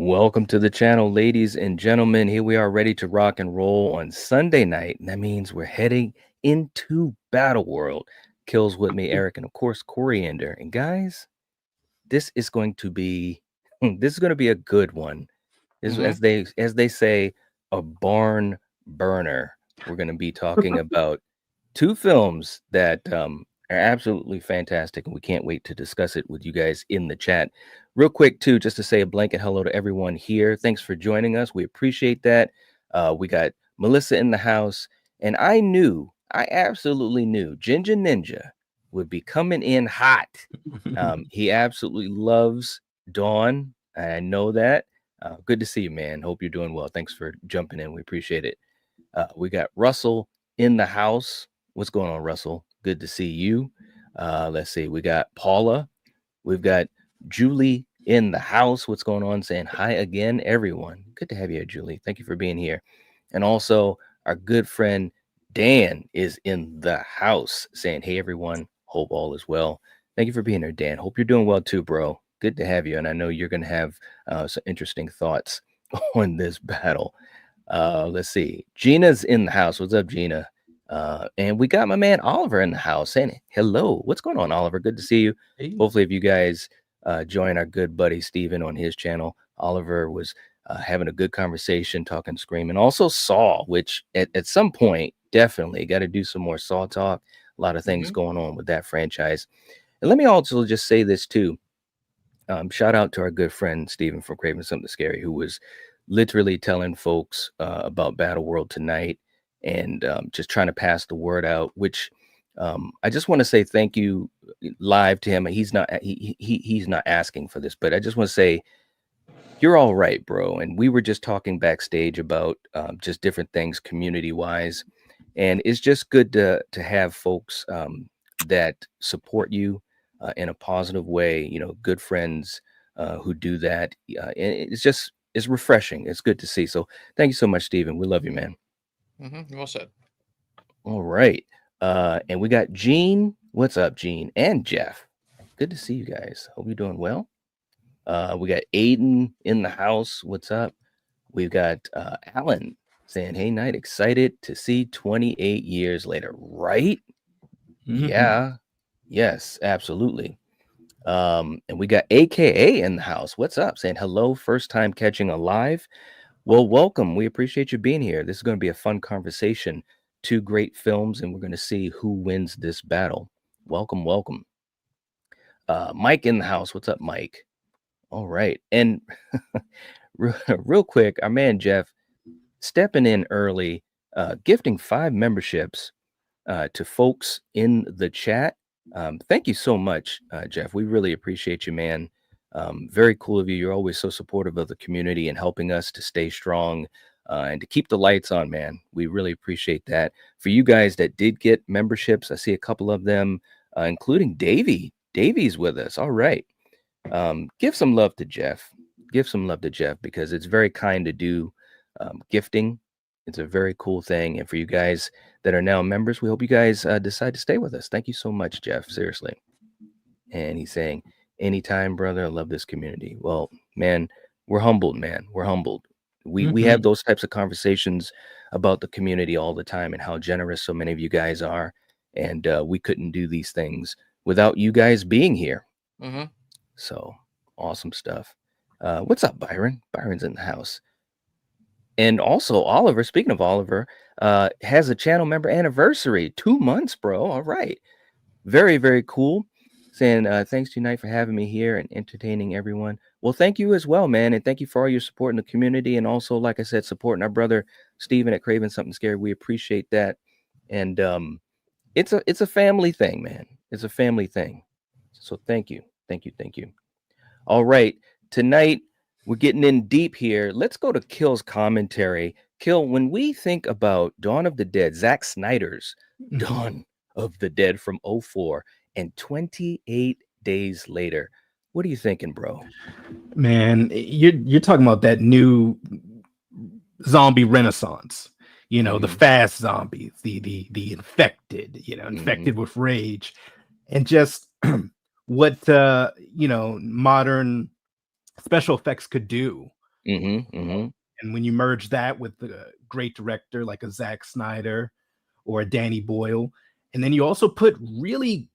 Welcome to the channel, ladies and gentlemen. Here we are ready to rock and roll on Sunday night. And that means we're heading into Battle World. Kills with me, Eric, and of course, Coriander. And guys, this is going to be this is going to be a good one. This, as they say, a barn burner. We're going to be talking about two films that are absolutely fantastic, and we can't wait to discuss it with you guys in the chat. Real quick, too, just to say a blanket hello to everyone here. Thanks for joining us. We appreciate that. We got Melissa in the house, and I absolutely knew Ginger Ninja would be coming in hot. He absolutely loves Dawn. I know that. Good to see you, man. Hope you're doing well. Thanks for jumping in. We appreciate it. We got Russell in the house. What's going on, Russell? Good to see you. Let's see. We got Paula. We've got Julie in the house. What's going on? Saying hi again, everyone. Good to have you here, Julie. Thank you for being here. And also, our good friend Dan is in the house saying, hey, everyone. Hope all is well. Thank you for being here, Dan. Hope you're doing well, too, bro. Good to have you. And I know you're going to have some interesting thoughts on this battle. Let's see. Gina's in the house. What's up, Gina? And we got my man Oliver in the house saying hello. What's going on, Oliver? Good to see you. Hey. Hopefully, if you guys join our good buddy Steven on his channel, Oliver was having a good conversation, talking Scream, and also Saw, which at some point, definitely got to do some more Saw talk. A lot of things going on with that franchise. And let me also just say this, too. Shout out to our good friend Steven from Craving Something Scary, who was literally telling folks about Battle World tonight and just trying to pass the word out, which I just want to say thank you live to him. He's not asking for this, but I just want to say you're all right, bro. And we were just talking backstage about just different things community wise. And it's just good to have folks that support you in a positive way, you know, good friends who do that. And it's refreshing. It's good to see. So thank you so much, Steven. We love you, man. Well said. All right. And we got Gene. What's up, Gene? And Jeff. Good to see you guys. Hope you're doing well. We got Aiden in the house. What's up? We've got Alan saying, hey, Night, excited to see 28 years later, right? Yeah. Yes, absolutely. And we got AKA in the house. What's up? Saying hello, first time catching a live. Well, welcome. We appreciate you being here. This is going to be a fun conversation. Two great films, and we're going to see who wins this battle. Welcome, welcome. Mike in the house. What's up, Mike? All right. And real quick, our man Jeff stepping in early, gifting 5 memberships to folks in the chat. Thank you so much, Jeff. We really appreciate you, man. Very cool of you. You're always so supportive of the community and helping us to stay strong and to keep the lights on, man. We really appreciate that. For you guys that did get memberships, I see a couple of them, including Davey. Davey's with us. All right. Give some love to Jeff. Give some love to Jeff because it's very kind to do gifting. It's a very cool thing. And for you guys that are now members, we hope you guys decide to stay with us. Thank you so much, Jeff. Seriously. And he's saying, anytime, brother, I love this community. Well, man, we're humbled, man. We're humbled. We have those types of conversations about the community all the time and how generous so many of you guys are. And we couldn't do these things without you guys being here. So awesome stuff. What's up, Byron? Byron's in the house. And also Oliver, speaking of Oliver, has a channel member anniversary. 2 months, bro. All right. Very, very cool. Saying thanks to Unite for having me here and entertaining everyone. Well, thank you as well, man. And thank you for all your support in the community. And also, like I said, supporting our brother Steven at Craving Something Scary. We appreciate that. And it's a family thing, man. It's a family thing. So thank you. Thank you. Thank you. All right. Tonight, we're getting in deep here. Let's go to Kill's commentary. Kill, when we think about Dawn of the Dead, Zack Snyder's Dawn of the Dead from 2004 and 28 days later, what are you thinking, bro? Man, you're talking about that new zombie renaissance. You know, the fast zombies, the infected, you know, infected with rage, and just what you know, modern special effects could do And when you merge that with the great director like a Zack Snyder or a Danny Boyle, and then you also put really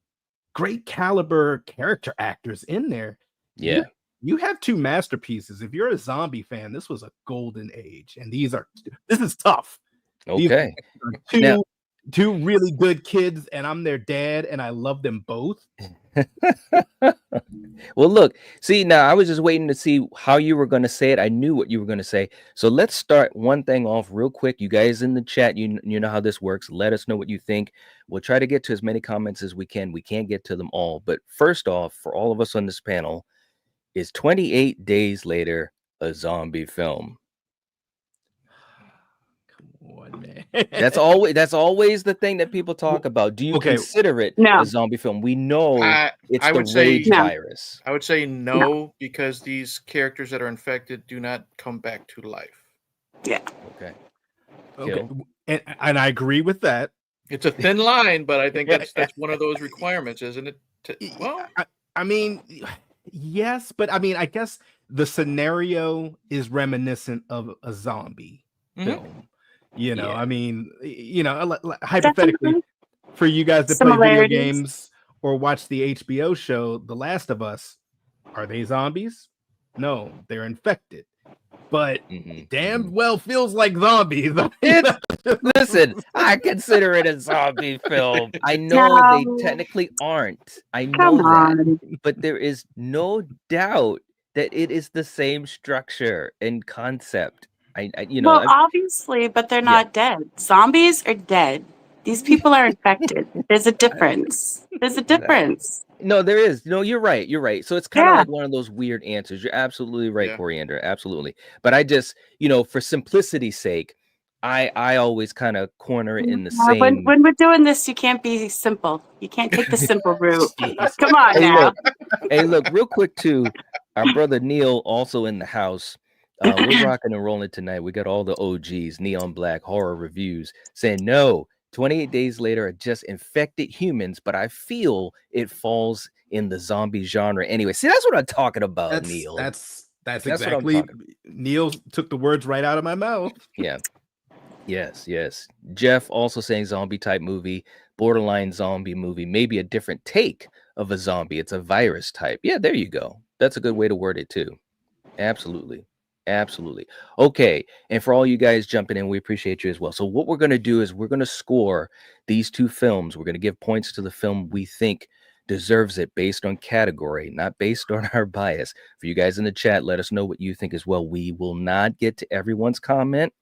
great caliber character actors in there, you have two masterpieces. If you're a zombie fan, this was a golden age, and this is tough. Okay. These are two really good kids, and I'm their dad, and I love them both. Well, look, see, now I was just waiting to see how you were going to say it. I knew what you were going to say. So let's start one thing off real quick. You guys in the chat, you know how this works. Let us know what you think. We'll try to get to as many comments as we can. We can't get to them all. But first off, for all of us on this panel, is 28 Days Later a zombie film? Man. That's always the thing that people talk about. Do you consider it a zombie film? We know it's the rage virus. I would say no, because these characters that are infected do not come back to life. Yeah. Okay. And I agree with that. It's a thin line, but I think that's one of those requirements, isn't it? Well, I mean, yes, but I mean, I guess the scenario is reminiscent of a zombie film. You know, I mean, hypothetically, for you guys that play video games or watch the HBO show, The Last of Us, are they zombies? No, they're infected. But damn well feels like zombies. Listen, I consider it a zombie film. I know they technically aren't. I know that. But there is no doubt that it is the same structure and concept. Obviously, but they're not dead. Zombies are dead. These people are infected. There's a difference. No, there is. No, you're right. So it's kind of like one of those weird answers. You're absolutely right, Coriander. Absolutely. But I just, for simplicity's sake, I always kind of corner it in the same. When we're doing this, you can't be simple. You can't take the simple route. Come on now. Look, real quick too. Our brother Neil also in the house. We're rocking and rolling tonight. We got all the OGs, Neon Black Horror Reviews, saying no, 28 Days Later are just infected humans, but I feel it falls in the zombie genre anyway. See, that's what I'm talking about, Neil. That's exactly. Neil took the words right out of my mouth. Yeah. Yes. Jeff also saying zombie type movie, borderline zombie movie, maybe a different take of a zombie. It's a virus type. Yeah, there you go. That's a good way to word it too. Absolutely. Okay. And for all you guys jumping in, we appreciate you as well. So what we're going to do is we're going to score these two films. We're going to give points to the film we think deserves it based on category, not based on our bias. For you guys in the chat, let us know what you think as well. We will not get to everyone's comment.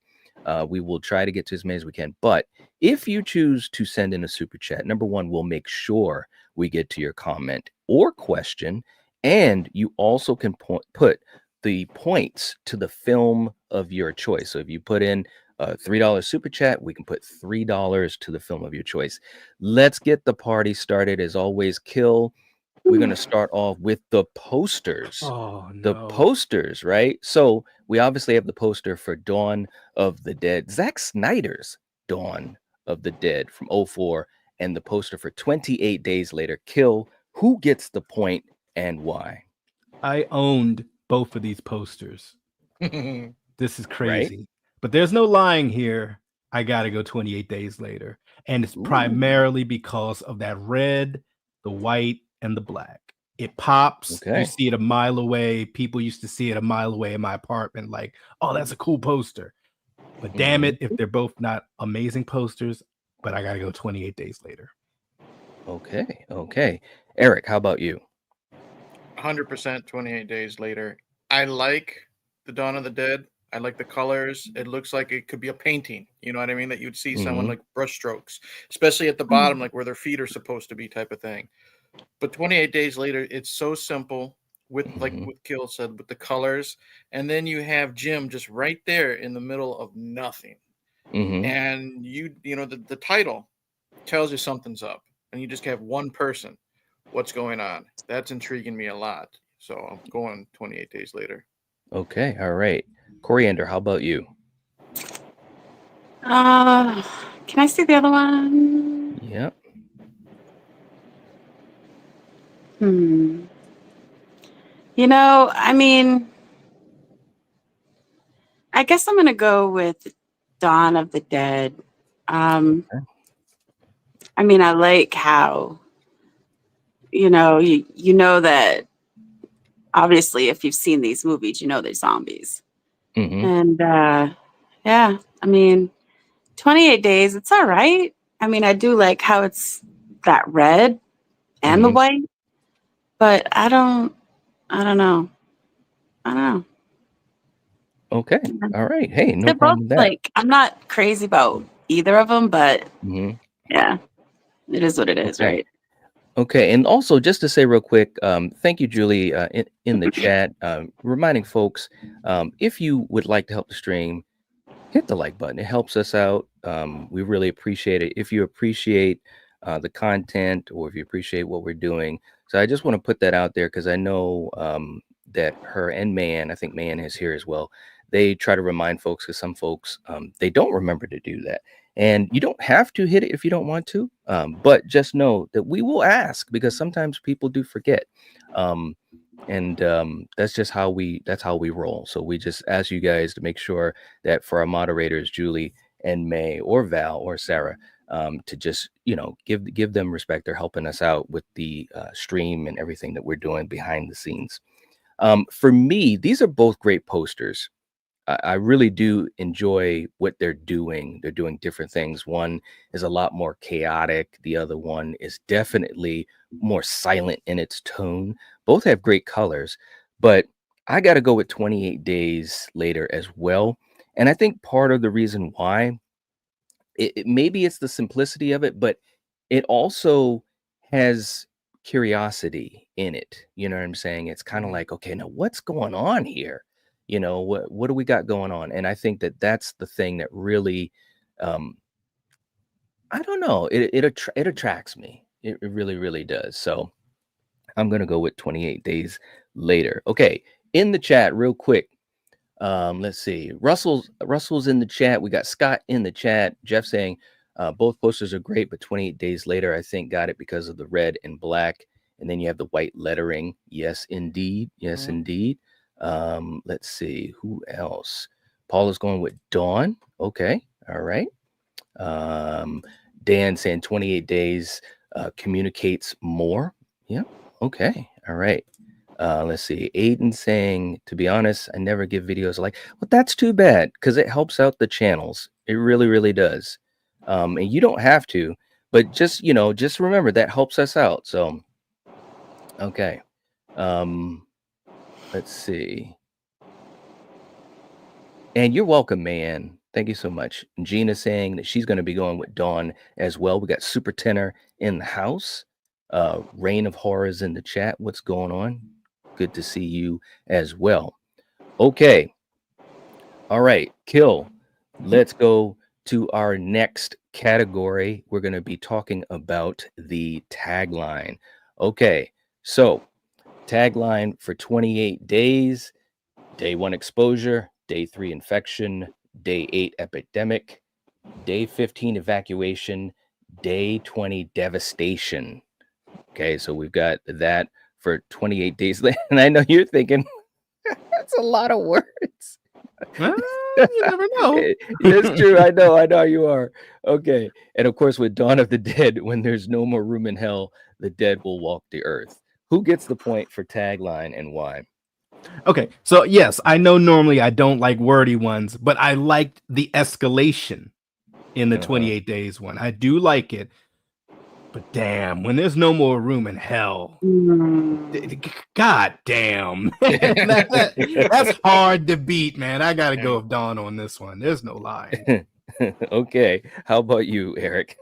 We will try to get to as many as we can. But if you choose to send in a super chat, number one, we'll make sure we get to your comment or question. And you also can put the points to the film of your choice. So if you put in a $3 super chat, we can put $3 to the film of your choice. Let's get the party started. As always, Kill. We're going to start off with the posters. Oh, no. The posters, right? So we obviously have the poster for Dawn of the Dead, Zack Snyder's Dawn of the Dead from 2004, and the poster for 28 Days Later. Kill. Who gets the point and why? I owned both of these posters. This is crazy. Right? But there's no lying here. I got to go 28 Days Later. And it's primarily because of that red, the white, and the black. It pops. You see it a mile away. People used to see it a mile away in my apartment. Like, oh, that's a cool poster. But damn it, if they're both not amazing posters, but I got to go 28 Days Later. Okay. Eric, how about you? 100% 28 Days Later. I like the Dawn of the Dead. I like the colors. It looks like it could be a painting. You know what I mean? That you'd see someone like brush strokes, especially at the bottom, like where their feet are supposed to be type of thing. But 28 Days Later, it's so simple with like what Kill said, with the colors. And then you have Jim just right there in the middle of nothing. And the title tells you something's up. And you just have one person. What's going on? That's intriguing me a lot. So I'm going 28 Days Later. Okay, all right. Coriander, how about you? Can I see the other one? Yep. I mean, I guess I'm gonna go with Dawn of the Dead. I mean, I like how you know that obviously if you've seen these movies, you know they're zombies. Mm-hmm. And yeah, I mean, 28 days, it's all right. I mean, I do like how it's that red and the Mm-hmm. white, but I don't know. I don't know. Okay. All right. Hey, no They're both problem with that. like, I'm not crazy about either of them, but Mm-hmm. yeah, it is what it is, Okay. right? Okay, and also just to say real quick, thank you, Julie, in the chat, reminding folks, if you would like to help the stream, hit the like button. It helps us out. We really appreciate it. If you appreciate the content or if you appreciate what we're doing. So I just want to put that out there because I know that her and Mayan, I think Mayan is here as well. They try to remind folks because some folks, they don't remember to do that. And you don't have to hit it if you don't want to, but just know that we will ask because sometimes people do forget. Um, and that's just that's how we roll. So we just ask you guys to make sure that for our moderators, Julie and May or Val or Sarah, to just give them respect. They're helping us out with the stream and everything that we're doing behind the scenes. For me, these are both great posters. I really do enjoy what they're doing. They're doing different things. One is a lot more chaotic. The other one is definitely more silent in its tone. Both have great colors, but I got to go with 28 Days Later as well. And I think part of the reason why maybe it's the simplicity of it, but it also has curiosity in it. You know what I'm saying? It's kind of like, okay, now what's going on here? What do we got going on? And I think that that's the thing that really, um, I don't know, it attracts me. It really, really does. So I'm gonna go with 28 Days Later. Okay, in the chat, real quick. Let's see. Russell's in the chat. We got Scott in the chat. Jeff saying both posters are great, but 28 Days Later, I think, got it because of the red and black. And then you have the white lettering. Yes, indeed. Yes, indeed. Let's see. Who else? Paul is going with Dawn. Okay. All right. Um, Dan saying 28 days communicates more. Yeah. Okay. All right. Let's see. Aiden saying, to be honest, I never give videos like, well, that's too bad because it helps out the channels. It really, really does. And you don't have to, but just remember that helps us out. So, okay. Let's see. And you're welcome, man. Thank you so much. Gina saying that she's going to be going with Dawn as well. We got Super Tenor in the house. Reign of Horrors in the chat. What's going on? Good to see you as well. Okay. All right. Kill. Let's go to our next category. We're going to be talking about the tagline. Okay. So, tagline for 28 days. Day 1 exposure, day 3 infection, day 8 epidemic, day 15 evacuation, day 20 devastation. Okay, so we've got that for 28 days. And I know you're thinking, that's a lot of words. You never know. It's true. I know you are. Okay. And of course, with Dawn of the Dead, when there's no more room in hell, the dead will walk the earth. Who gets the point for tagline and why? Okay, so yes, I know normally I don't like wordy ones, but I liked the escalation in the 28 days one. I do like it. But damn, when there's no more room in hell, god damn. That's hard to beat, man. I gotta go with Dawn on this one. There's no lie. Okay. How about you, Eric?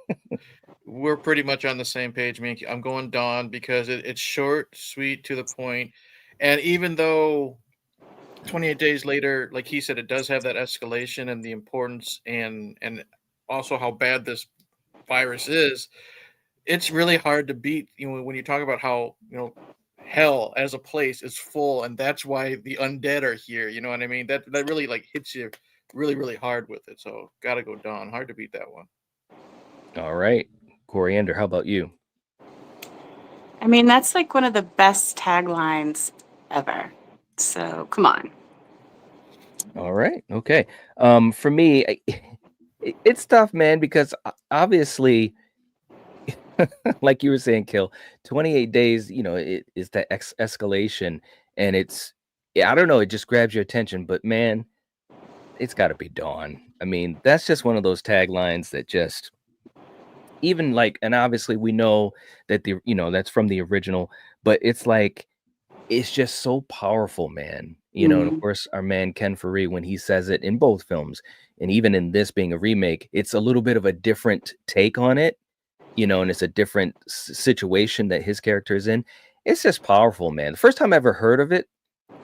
We're pretty much on the same page, Minky. I'm going Dawn because it's short, sweet, to the point. And even though 28 days later, like he said, it does have that escalation and the importance and also how bad this virus is, it's really hard to beat, when you talk about how, hell as a place is full, and that's why the undead are here. You know what I mean? That really like hits you really, really hard with it. So gotta go Dawn. Hard to beat that one. All right. Coriander, how about you? I mean, that's like one of the best taglines ever. So come on. All right. Okay. For me, it's tough, man, because obviously, like you were saying, Kill, 28 days, it is that escalation, and I don't know, it just grabs your attention, but man, it's got to be Dawn. I mean, that's just one of those taglines that just, even like, and obviously we know that that's from the original, but it's like, it's just so powerful, man. And of Mhm. course, our man Ken Faree, when he says it in both films, and even in this being a remake, it's a little bit of a different take on it, and it's a different situation that his character is in. It's just powerful, man. The first time I ever heard of it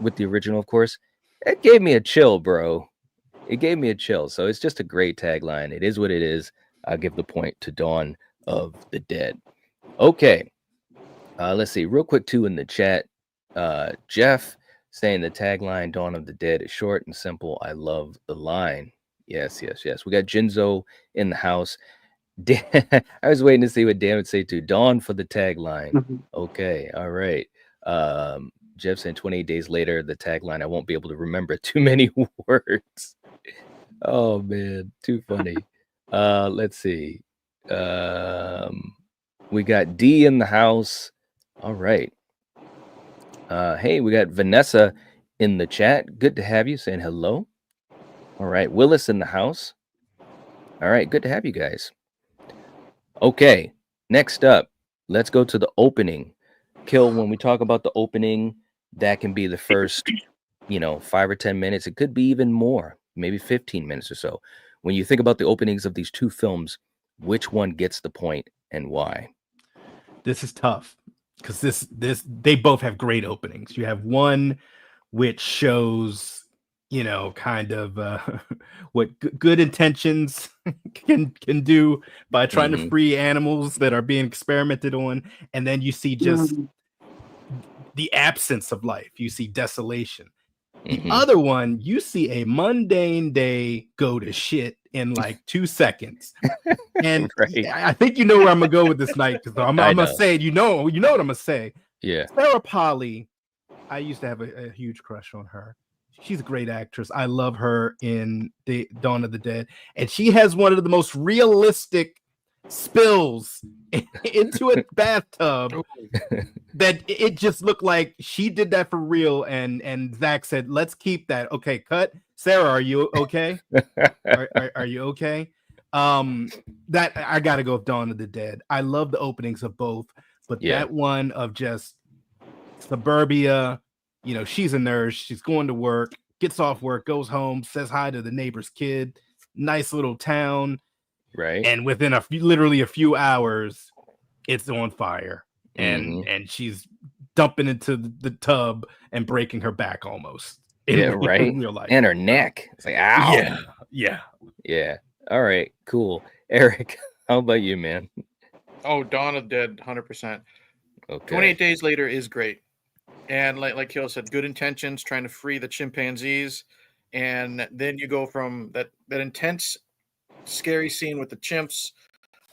with the original, of course, it gave me a chill, bro. It gave me a chill. So it's just a great tagline. It is what it is. I'll give the point to Dawn of the Dead. Okay. Let's see, real quick too in the chat. Jeff saying the tagline "Dawn of the Dead" is short and simple. I love the line. Yes, yes, yes. We got Jinzo in the house. I was waiting to see what Dan would say to Dawn for the tagline. Mhm. Okay, all right. Jeff saying 28 days later, the tagline, I won't be able to remember too many words. Oh man, too funny. Let's see. We got D in the house. All right. Hey, we got Vanessa in the chat. Good to have you, saying hello. All right. Willis in the house. All right. Good to have you guys. Okay. Next up, let's go to the opening. Kill, when we talk about the opening, that can be the first, 5 or 10 minutes. It could be even more, maybe 15 minutes or so. When you think about the openings of these two films, which one gets the point and why? This is tough because they both have great openings. You have one which shows, kind of what good intentions can do by trying to free animals that are being experimented on, and then you see just the absence of life. You see desolation. The other one, you see a mundane day go to shit in like 2 seconds. And Right. I think you know where I'm gonna go with this night, because I'm gonna say, you know what I'm gonna say. Yeah. Sarah Polley, I used to have a huge crush on her. She's a great actress. I love her in the Dawn of the Dead, and she has one of the most realistic spills into a bathtub that it just looked like she did that for real. And Zach said, "Let's keep that." Okay, cut. Sarah, are you okay? Are you okay? That I gotta go with Dawn of the Dead. I love the openings of both, but that one of just suburbia, she's a nurse, she's going to work, gets off work, goes home, says hi to the neighbor's kid, nice little town, right? And within literally a few hours, it's on fire, and she's dumping into the tub and breaking her back almost. Right. In real life. And her neck. It's like, ow. Yeah. All right, cool. Eric, how about you, man? Oh, Dawn of the Dead, 100%. Okay. 28 Days Later is great. And like Kyo said, good intentions, trying to free the chimpanzees. And then you go from that intense, scary scene with the chimps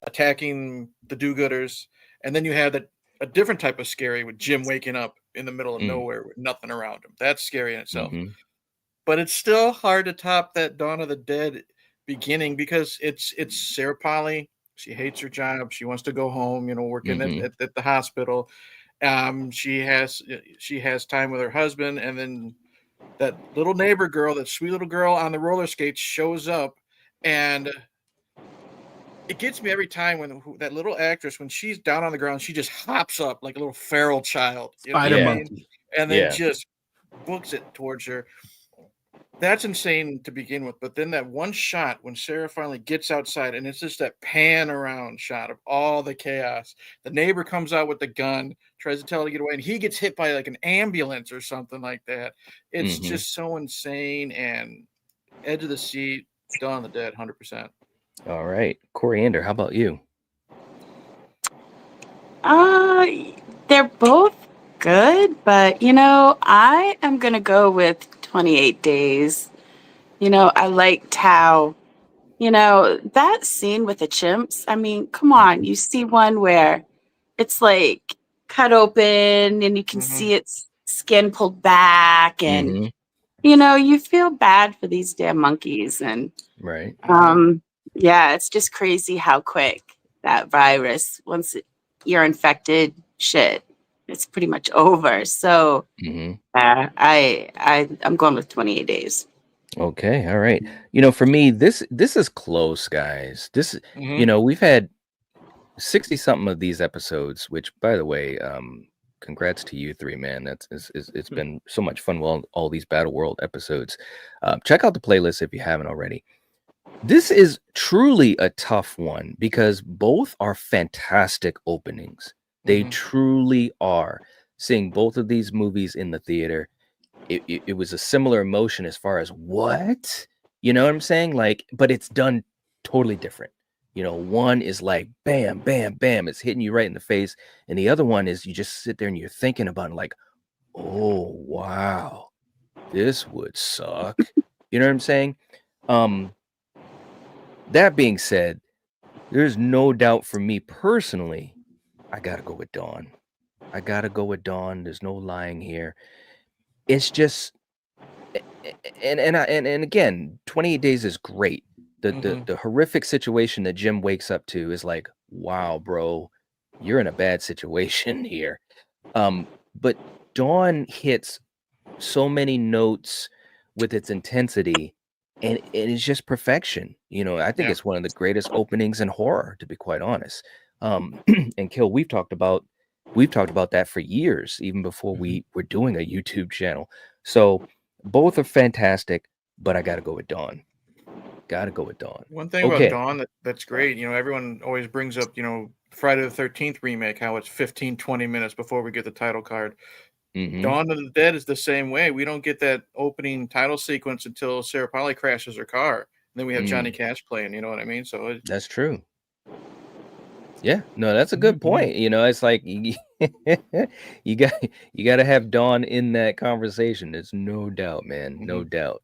attacking the do-gooders. And then you have a different type of scary with Jim waking up in the middle of nowhere with nothing around him. That's scary in itself. But it's still hard to top that Dawn of the Dead beginning, because it's Sarah Polley. She hates her job. She wants to go home, working at the hospital. She has time with her husband, and then that little neighbor girl, that sweet little girl on the roller skates, shows up, and it gets me every time when that little actress, when she's down on the ground, she just hops up like a little feral child, Spider monkey, and then just books it towards her. That's insane to begin with, but then that one shot when Sarah finally gets outside, and it's just that pan around shot of all the chaos. The neighbor comes out with the gun, tries to tell her to get away, and he gets hit by like an ambulance or something like that. It's just so insane, and edge of the seat, Dawn of the Dead, 100%. All right, Coriander, how about you? They're both good, but I am gonna go with 28 Days. I liked how, that scene with the chimps. I mean, come on, you see one where it's like cut open and you can see its skin pulled back, and you feel bad for these damn monkeys. And Right. yeah, it's just crazy how quick that virus, once you're infected, shit, it's pretty much over. So I'm going with 28 days. Okay. All right. For me, this is close, guys. This, we've had 60 something of these episodes, which, by the way, congrats to you three, man. It's been so much fun. Well, all these Battle World episodes. Check out the playlist if you haven't already. This is truly a tough one because both are fantastic openings. They truly are. Seeing both of these movies in the theater, it was a similar emotion as far as what? You know what I'm saying? Like, but it's done totally different. One is like bam, bam, bam, it's hitting you right in the face. And the other one is you just sit there and you're thinking about it like, oh wow, this would suck. You know what I'm saying? That being said, there's no doubt for me personally, I gotta go with Dawn. There's no lying here. It's just, and again, 28 Days is great. The horrific situation that Jim wakes up to is like, wow, bro, you're in a bad situation here. But Dawn hits so many notes with its intensity, and it's just perfection. I think it's one of the greatest openings in horror, to be quite honest. And Kill, we've talked about that for years, even before we were doing a YouTube channel. So both are fantastic, but I gotta go with Dawn. One thing about Dawn that's great, everyone always brings up, Friday the 13th remake, how it's 15-20 minutes before we get the title card. Dawn of the Dead is the same way. We don't get that opening title sequence until Sarah Polley crashes her car. And then we have Johnny Cash playing, you know what I mean? So that's true. Yeah, no, that's a good point. It's like you got to have Dawn in that conversation. There's no doubt, man. No doubt.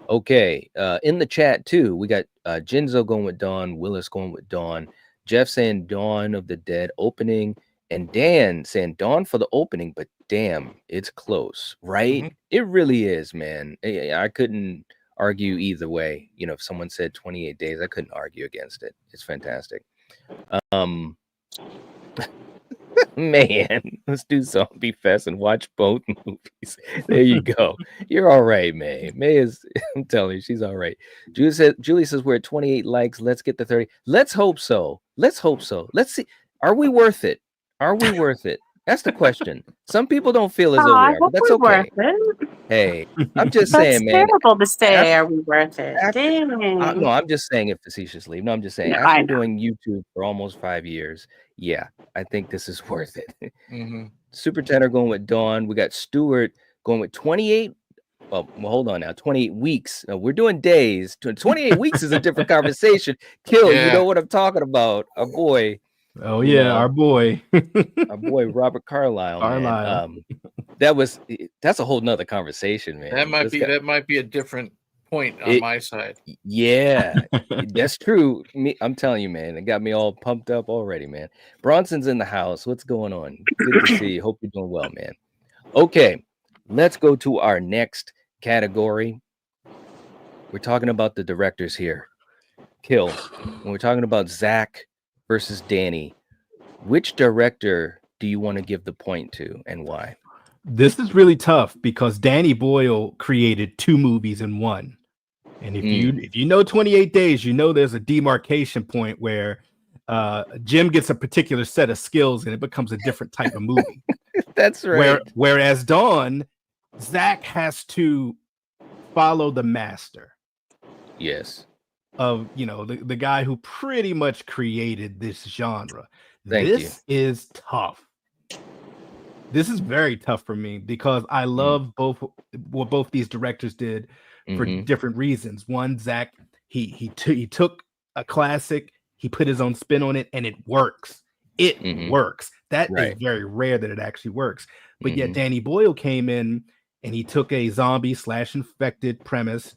Okay, in the chat too, we got Jinzo going with Dawn, Willis going with Dawn, Jeff saying Dawn of the Dead opening, and Dan saying Dawn for the opening, but damn, it's close, right? It really is, man. I couldn't argue either way. If someone said 28 Days, I couldn't argue against it. It's fantastic. Man, let's do Zombie Fest and watch both movies. There you go. You're all right, May. May is, I'm telling you, she's all right. Julie says we're at 28 likes. Let's get to 30. Let's hope so. Let's see. Are we worth it? That's the question. Some people don't feel as though we are, but that's okay. Hey, I'm just saying, man. It's terrible to say, are we worth it? No, I'm just saying it facetiously. No, I'm just saying, after doing YouTube for almost 5 years, yeah, I think this is worth it. Super Tenor going with Dawn. We got Stewart going with 28. Well, hold on now. 28 weeks. We're doing days. 28 weeks is a different conversation. Kill, you know what I'm talking about. Our boy. Oh, yeah, our boy. Our boy, Robert Carlyle. Man. That's a whole nother conversation, man. That might be a different point on my side. Yeah, that's true. I'm telling you, man, it got me all pumped up already, man. Bronson's in the house. What's going on? Good to see you. Hope you're doing well, man. Okay, let's go to our next category. We're talking about the directors here. Kill. When we're talking about Zach versus Danny, which director do you want to give the point to and why? This is really tough because Danny Boyle created 2 movies in one. And if you know 28 Days, there's a demarcation point where Jim gets a particular set of skills and it becomes a different type of movie. That's right. Whereas Dawn, Zach has to follow the master. Yes. Of the guy who pretty much created this genre. This is tough. This is very tough for me because I love both what both these directors did for different reasons. One, Zach, he took a classic, he put his own spin on it, and it works. It works. That is very rare that it actually works. But yet Danny Boyle came in and he took a zombie/infected premise,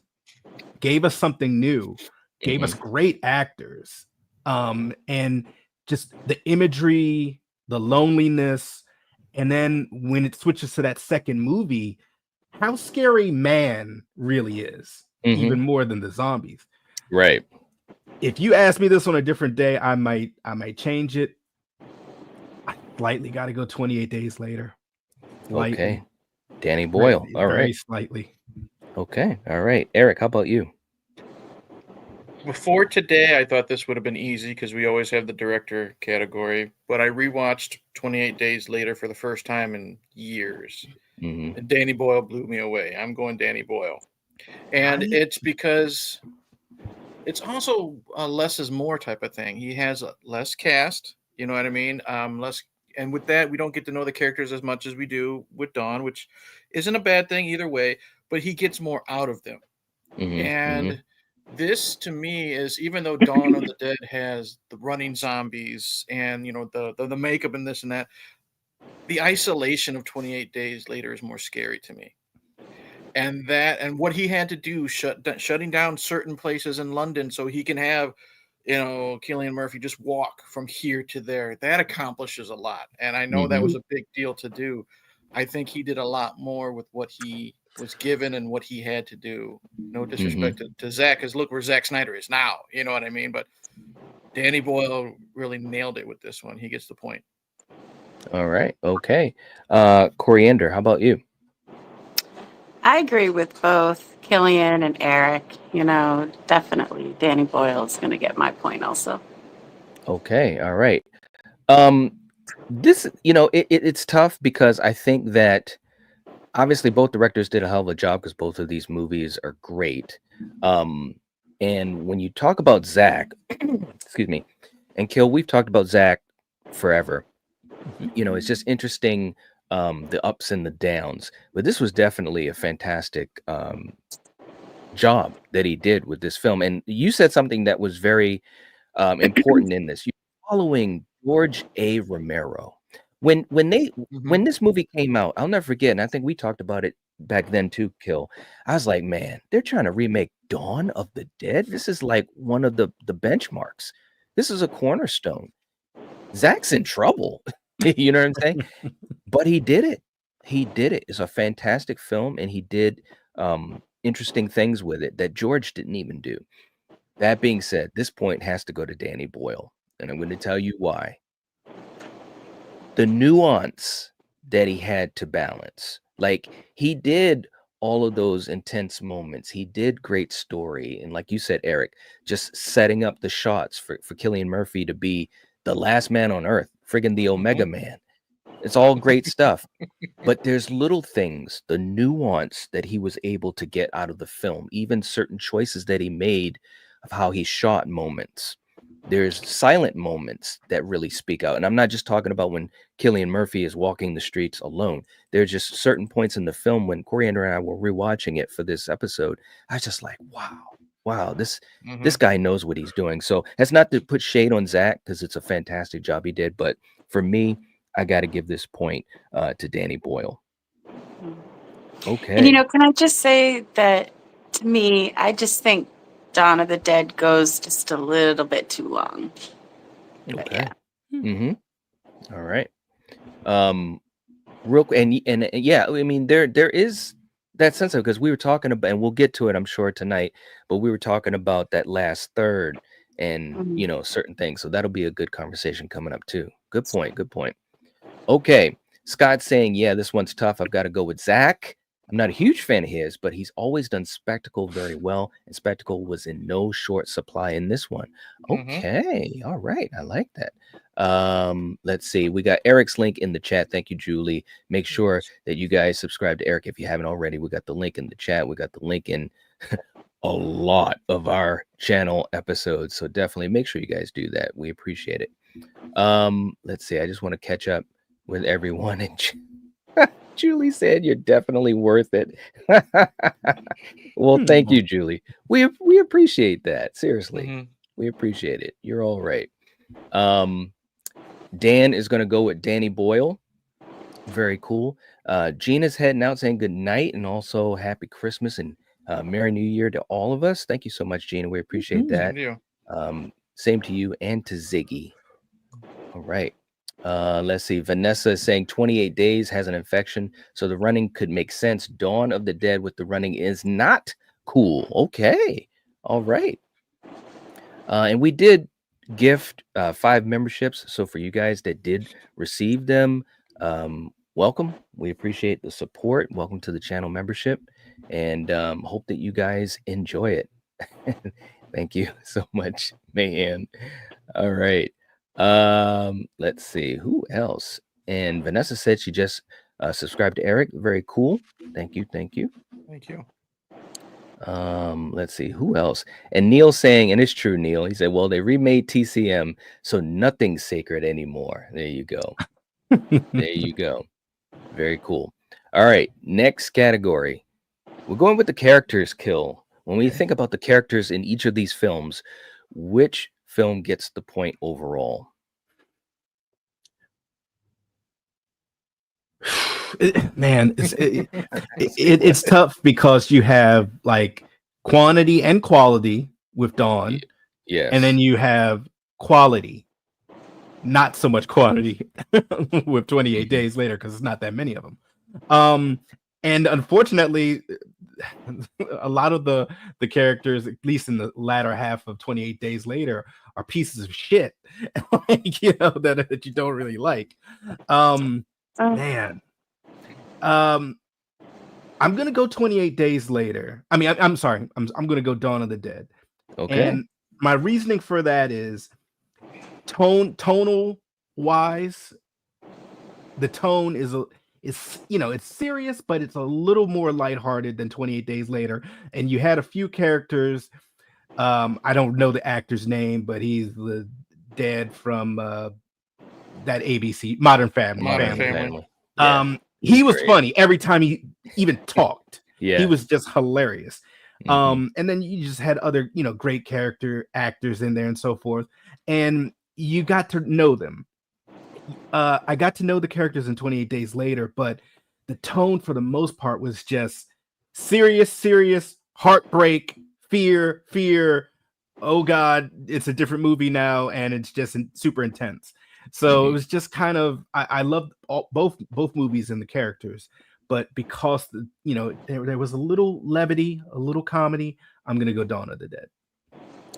gave us something new, gave us great actors, and just the imagery, the loneliness. And then when it switches to that second movie, how scary man really is, even more than the zombies. Right. If you ask me this on a different day, I might change it. I slightly got to go 28 days later. Slightly. Okay. Danny Boyle. All right. Very slightly. Okay. All right. Eric, how about you? Before today, I thought this would have been easy because we always have the director category, but I rewatched 28 Days Later for the first time in years. And Danny Boyle blew me away. I'm going Danny Boyle. And it's because it's also a less is more type of thing. He has a less cast, you know what I mean? Less, and with that, we don't get to know the characters as much as we do with Dawn, which isn't a bad thing either way, but he gets more out of them. And this to me is, even though Dawn of the Dead has the running zombies and the makeup and this and that, the isolation of 28 Days Later is more scary to me. And what he had to do, shutting down certain places in London so he can have Cillian Murphy just walk from here to there, that accomplishes a lot. And I know that was a big deal to do. I think he did a lot more with what he was given and what he had to do. No disrespect to Zack, because look where Zack Snyder is now, you know what I mean? But Danny Boyle really nailed it with this one. He gets the point. All right. Okay. Coriander, how about you? I agree with both Killian and Eric. Definitely Danny Boyle is going to get my point also. Okay. All right. This, it's tough because I think that obviously both directors did a hell of a job because both of these movies are great. And when you talk about Zack, excuse me, and Kill, we've talked about Zack forever. It's just interesting, the ups and the downs, but this was definitely a fantastic job that he did with this film. And you said something that was very important in this. You're following George A. Romero. When this movie came out, I'll never forget, and I think we talked about it back then too, Kill. I was like, man, they're trying to remake Dawn of the Dead. This is like one of the benchmarks. This is a cornerstone. Zack's in trouble. You know what I'm saying? But he did it. He did it. It's a fantastic film, and he did interesting things with it that George didn't even do. That being said, this point has to go to Danny Boyle, and I'm going to tell you why. The nuance that he had to balance, like he did all of those intense moments. He did great story, and like you said, Eric, just setting up the shots for Cillian Murphy to be the last man on Earth, friggin' the Omega Man. It's all great stuff, but there's little things, the nuance that he was able to get out of the film, even certain choices that he made of how he shot moments. There's silent moments that really speak out. And I'm not just talking about when Cillian Murphy is walking the streets alone. There's just certain points in the film when Coriander and I were rewatching it for this episode. I was just like, wow, this guy knows what he's doing. So that's not to put shade on Zack, because it's a fantastic job he did. But for me, I got to give this point to Danny Boyle. Okay. And can I just say that to me, I just think Dawn of the Dead goes just a little bit too long. Okay. Yeah. All right. Real quick, and yeah, I mean there is that sense of, because we were talking about, and we'll get to it, I'm sure, tonight, but we were talking about that last third and certain things. So that'll be a good conversation coming up too. Good point. Okay. Scott's saying, yeah, this one's tough. I've got to go with Zack. I'm not a huge fan of his, but he's always done spectacle very well, and spectacle was in no short supply in this one. Okay. All right. I like that. Let's see. We got Eric's link in the chat. Thank you, Julie. Make sure that you guys subscribe to Eric if you haven't already. We got the link in the chat. We got the link in a lot of our channel episodes. So definitely make sure you guys do that. We appreciate it. Let's see. I just want to catch up with everyone. And Julie said you're definitely worth it. Well, thank you, Julie. We appreciate that. Seriously. We appreciate it. You're all right. Dan is going to go with Danny Boyle. Very cool. Gina's heading out saying good night and also happy Christmas and Merry New Year to all of us. Thank you so much, Gina. We appreciate that. Same to you. Same to you and to Ziggy. All right. Let's see. Vanessa is saying 28 days has an infection, so the running could make sense. Dawn of the Dead with the running is not cool. Okay. All right. And we did gift 5 memberships. So for you guys that did receive them, welcome. We appreciate the support. Welcome to the channel membership, and hope that you guys enjoy it. Thank you so much, Mayan. All right. Let's see who else. And Vanessa said she just subscribed to Eric. Very cool. Thank you. Thank you. Let's see who else. And Neil saying, and it's true, Neil. He said, well, they remade TCM, so nothing's sacred anymore. There you go. There you go. Very cool. All right, next category. We're going with the characters kill. When we think about the characters in each of these films, which film gets the point overall? Man, it's tough because you have like quantity and quality with Dawn. Yes. And then you have quality, not so much quantity with 28 days later, because it's not that many of them. And unfortunately, a lot of the characters, at least in the latter half of 28 days later, are pieces of shit, like, you know, that you don't really like. Man. I'm gonna go 28 days later. I mean, I'm sorry. I'm gonna go Dawn of the Dead. Okay. And my reasoning for that is tonal wise, the tone is you know, it's serious, but it's a little more lighthearted than 28 days later. And you had a few characters. I don't know the actor's name, but he's the dad from that ABC Modern Family. Yeah, he was great. funny every time he even talked. Yeah. He was just hilarious. And then you just had other, you know, great character actors in there and so forth. And you got to know them. I got to know the characters in 28 Days Later, but the tone for the most part was just serious, heartbreak, fear. Oh God, it's a different movie now, and it's just super intense. So it was just kind of, I loved both movies and the characters, but because you know there was a little levity, a little comedy, I'm gonna go Dawn of the Dead.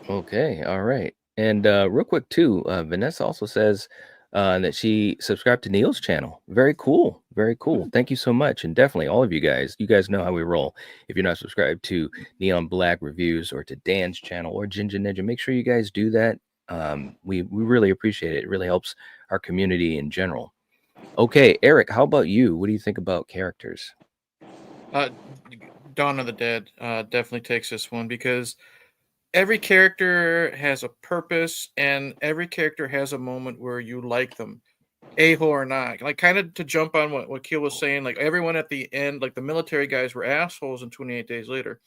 Okay, all right. And real quick too, Vanessa also says that she subscribed to Neil's channel. Very cool. Very cool. Thank you so much. And definitely all of you guys know how we roll. If you're not subscribed to Neon Black Reviews or to Dan's channel or Ginger Ninja, make sure you guys do that. We really appreciate it. It really helps our community in general. Okay, Eric, how about you? What do you think about characters? Dawn of the Dead definitely takes this one because every character has a purpose and every character has a moment where you like them, a-hole or not. Like, kind of to jump on what Keel was saying, like everyone at the end, like the military guys were assholes in 28 Days Later.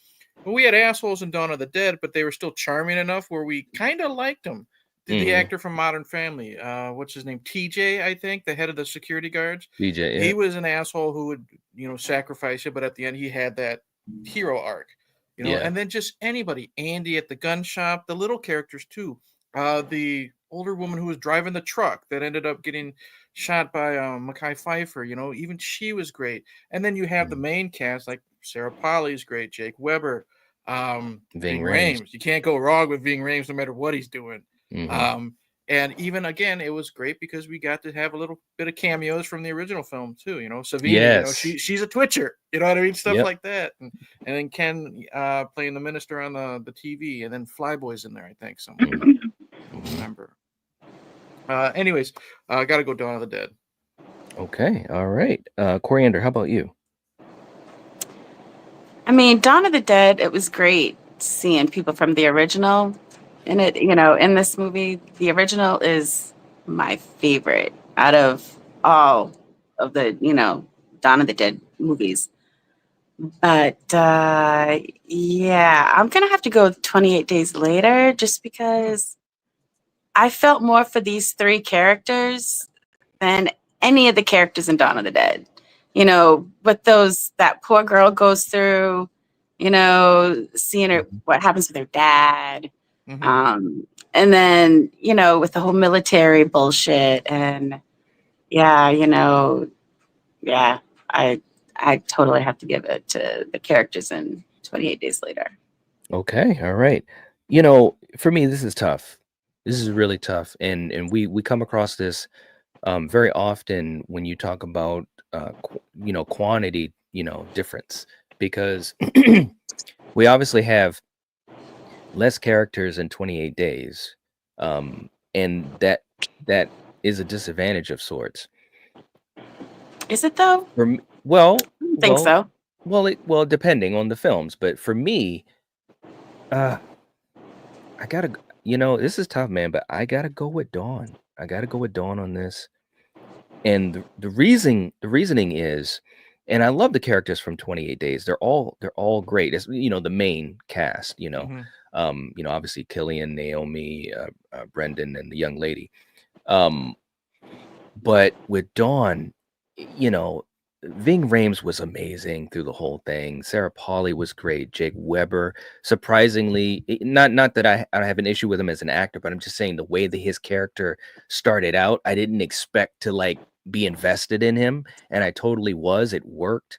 Well, we had assholes in Dawn of the Dead, but they were still charming enough where we kind of liked them. The actor from Modern Family, what's his name? TJ, I think, the head of the security guards. TJ, yeah. He was an asshole who would, you know, sacrifice you, but at the end he had that hero arc, you know. And then just anybody, Andy at the gun shop, the little characters too. The older woman who was driving the truck that ended up getting shot by Mekhi Phifer, you know, even she was great. And then you have the main cast, like Sarah Polley's great, Jake Weber, Ving Rhames. You can't go wrong with Ving Rhames no matter what he's doing. And even again, it was great because we got to have a little bit of cameos from the original film too. You know, Savini, you know, she's a Twitcher. You know what I mean? Stuff like that. And then Ken playing the minister on the TV, and then Flyboy's in there, I think. Somewhere. I don't remember. Anyways, I got to go Dawn of the Dead. Okay, all right. Coriander, how about you? I mean, Dawn of the Dead, it was great seeing people from the original in it. You know, in this movie, the original is my favorite out of all of the, you know, Dawn of the Dead movies. But yeah, I'm gonna have to go 28 Days Later just because I felt more for these 3 characters than any of the characters in Dawn of the Dead. You know, what that poor girl goes through, you know, seeing her, what happens with her dad. And then, you know, with the whole military bullshit and yeah, you know, yeah, I totally have to give it to the characters in 28 Days Later. Okay, all right. You know, for me, this is tough. This is really tough, and we come across this very often when you talk about quantity, difference, because we obviously have less characters in 28 days, and that is a disadvantage of sorts. Is it though? For me, well, I don't think so. depending on the films, but for me, uh, I gotta, this is tough, man, but I gotta go with Dawn. I gotta go with Dawn on this. And the reasoning is, and I love the characters from 28 Days. They're all great. It's, the main cast, obviously Killian, Naomi, Brendan, and the young lady. But with Dawn, you know, Ving Rhames was amazing through the whole thing. Sarah Polley was great. Jake Weber, surprisingly, not that I have an issue with him as an actor, but I'm just saying the way that his character started out, I didn't expect to like be invested in him, and I totally was. It worked.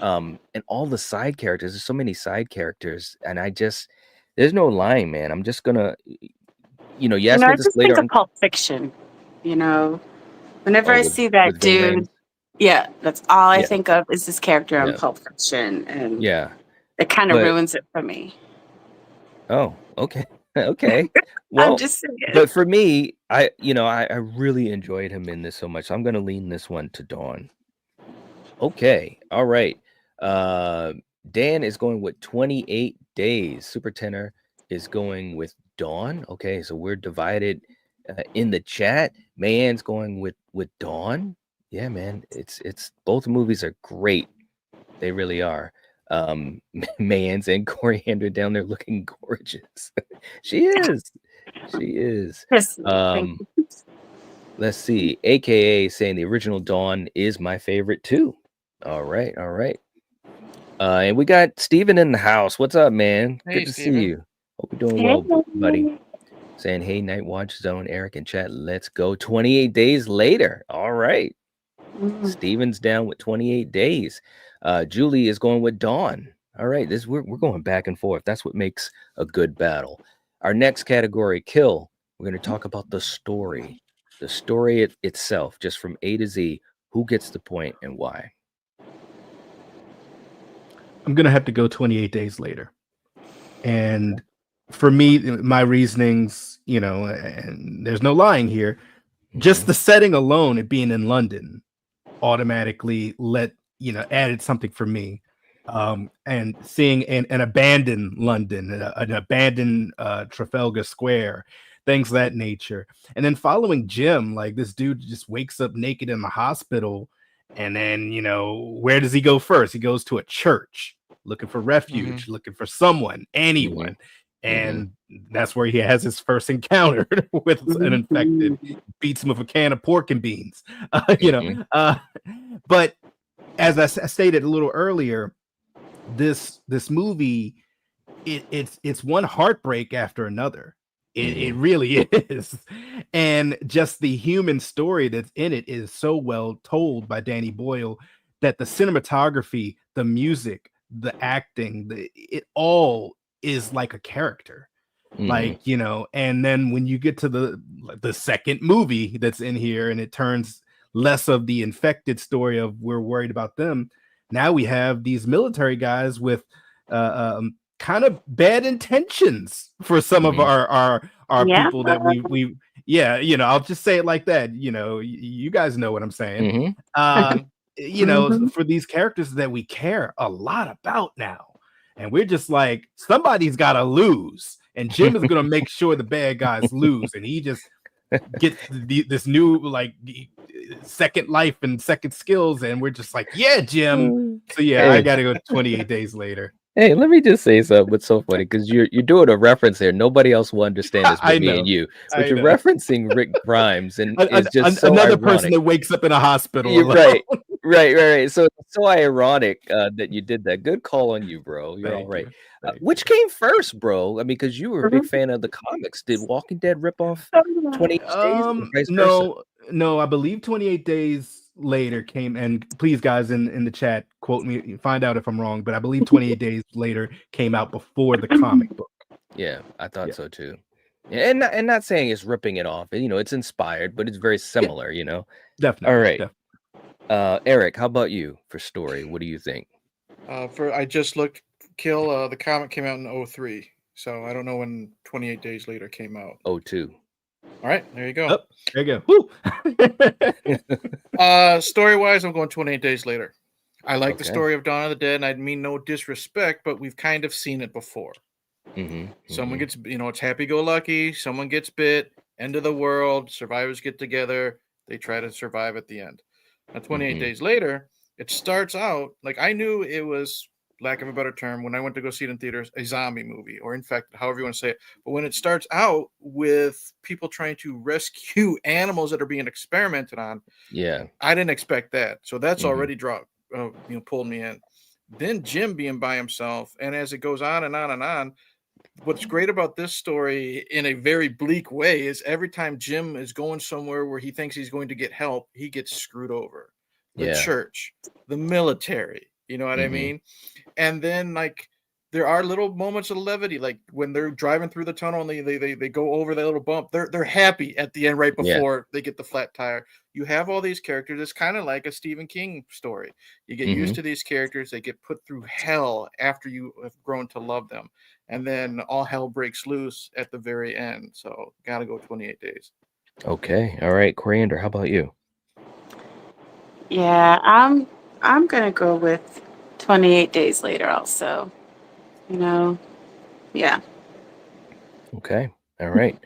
And all the side characters, there's so many side characters, and there's no lying, man. I'm just gonna, you asked me I this just later think on. of Pulp Fiction. You know, whenever Oh, I with see that Ving dude, Rhames, yeah, that's all I yeah, think of is this character on yeah, Pulp Fiction, and yeah. it kind of But ruins it for me. oh, okay, okay. I'm Well, just saying. but for me, I really enjoyed him in this so much. So I'm gonna lean this one to Dawn. Okay, all right. Uh, Dan is going with 28 days. Super Tenor is going with Dawn. Okay, so we're divided in the chat. Mayan's going with Dawn. Yeah, man, it's both movies are great. They really are. Mayan's and Coriander down there looking gorgeous. She is. She is. Chris, thank Um, you. let's see. AKA saying the original Dawn is my favorite too. All right, all right. And we got Steven in the house. What's up, man? Hey, Good to see Steven. you. Hope you're doing Hey. well, buddy. Saying, hey, Night Watch Zone, Eric in chat. Let's go. 28 days later. All right. Mm. Steven's down with 28 days. Julie is going with Dawn. All right. We're going back and forth. That's what makes a good battle. Our next category, kill. We're going to talk about the story. The story itself, just from A to Z. Who gets the point and why? I'm gonna have to go 28 days later. And for me, my reasonings, and there's no lying here, just the setting alone, it being in London, automatically added something for me. And seeing an abandoned London, an abandoned Trafalgar Square, things of that nature. And then following Jim, like this dude just wakes up naked in the hospital. And then, where does he go first? He goes to a church looking for refuge, looking for someone, anyone. And that's where he has his first encounter with an infected, beats him with a can of pork and beans, but as I stated a little earlier, this movie, it's one heartbreak after another. It really is. And just the human story that's in it is so well told by Danny Boyle that the cinematography, the music, the acting, it all is like a character. Like, and then when you get to the second movie that's in here and it turns less of the infected story of we're worried about them. Now we have these military guys with kind of bad intentions for some of our people that we I'll just say it like that. You guys know what I'm saying. For these characters that we care a lot about now, and we're just like, somebody's got to lose, and Jim is going to make sure the bad guys lose, and he just gets this new second life and second skills, and we're just like, yeah, Jim. So yeah, I gotta go 28 days later. Hey, let me just say something. It's so funny because you're doing a reference here. Nobody else will understand this but me and you. But you're referencing Rick Grimes, and it's just so another ironic. Person that wakes up in a hospital. Right. So it's so ironic that you did that. Good call on you, bro. You're all right. Which came first, bro? I mean, because you were a big fan of the comics. Did Walking Dead rip off 28 days? No, No, I believe 28 days later came, and please, guys, in the chat, quote me, find out if I'm wrong, but I believe 28 days later came out before the comic book. Yeah, I thought so too. Yeah, and not saying it's ripping it off. It's inspired, but it's very similar. Definitely. All right, definitely. Eric, how about you for story? What do you think? I just looked. Kill. The comic came out in 2003, so I don't know when 28 Days Later came out. 2002. All right, there you go. Oh, there you go. Woo! Story-wise, I'm going 28 Days Later. I like the story of Dawn of the Dead, and I mean no disrespect, but we've kind of seen it before. Someone gets, it's happy-go-lucky. Someone gets bit. End of the world. Survivors get together. They try to survive at the end. Now, 28 Days Later, it starts out like I knew it was, lack of a better term, when I went to go see it in theaters, a zombie movie or infected, however you want to say it. But when it starts out with people trying to rescue animals that are being experimented on, I didn't expect that. So that's already pulled me in. Then Jim being by himself, and as it goes on and on and on, what's great about this story in a very bleak way is every time Jim is going somewhere where he thinks he's going to get help, he gets screwed over. The church, the military, you know what I mean? And then like there are little moments of levity, like when they're driving through the tunnel and they go over that little bump, they're happy at the end right before they get the flat tire. You have all these characters. It's kind of like a Stephen King story. You get used to these characters, they get put through hell after you have grown to love them. And then all hell breaks loose at the very end. So gotta go 28 days. Okay. All right. Coriander, how about you? Yeah, I'm gonna go with 28 Days Later also. Yeah. Okay. All right.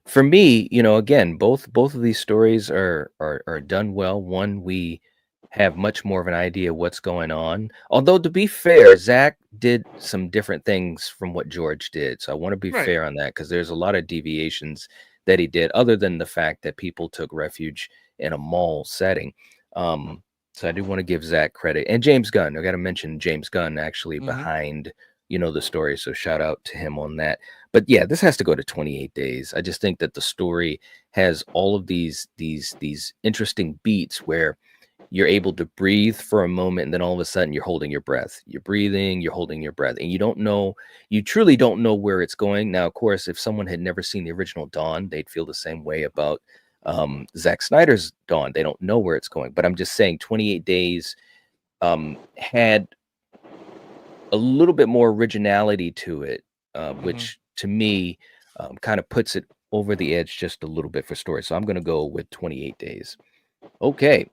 For me, again, both of these stories are done well. One, we have much more of an idea what's going on. Although to be fair, Zach did some different things from what George did. So I want to be fair on that because there's a lot of deviations that he did, other than the fact that people took refuge in a mall setting. So I do want to give Zach credit, and James Gunn. I got to mention James Gunn actually behind the story. So shout out to him on that. But yeah, this has to go to 28 days. I just think that the story has all of these interesting beats where you're able to breathe for a moment, and then all of a sudden you're holding your breath. You're breathing, you're holding your breath, and you truly don't know where it's going. Now, of course, if someone had never seen the original Dawn, they'd feel the same way about Zack Snyder's Dawn. They don't know where it's going. But I'm just saying 28 days had a little bit more originality to it, which to me kind of puts it over the edge just a little bit for story. So I'm going to go with 28 days. Okay.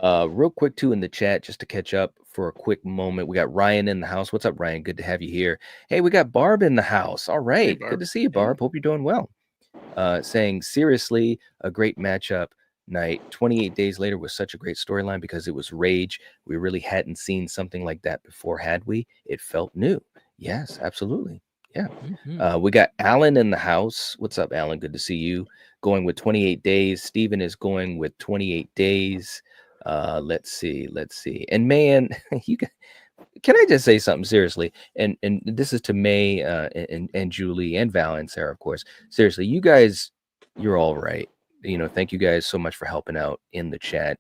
Real quick too in the chat, just to catch up for a quick moment. We got Ryan in the house. What's up, Ryan? Good to have you here. Hey, we got Barb in the house. All right. Good to see you, Barb. Hope you're doing well. Saying seriously, a great matchup night. 28 Days Later was such a great storyline because it was rage. We really hadn't seen something like that before, had we? It felt new. Yes, absolutely. Yeah. We got Alan in the house. What's up, Alan? Good to see you. Going with 28 days. Steven is going with 28 days. Let's see. And man, can I just say something seriously? And this is to May and Julie and Val and Sarah, of course. Seriously, you guys, you're all right. Thank you guys so much for helping out in the chat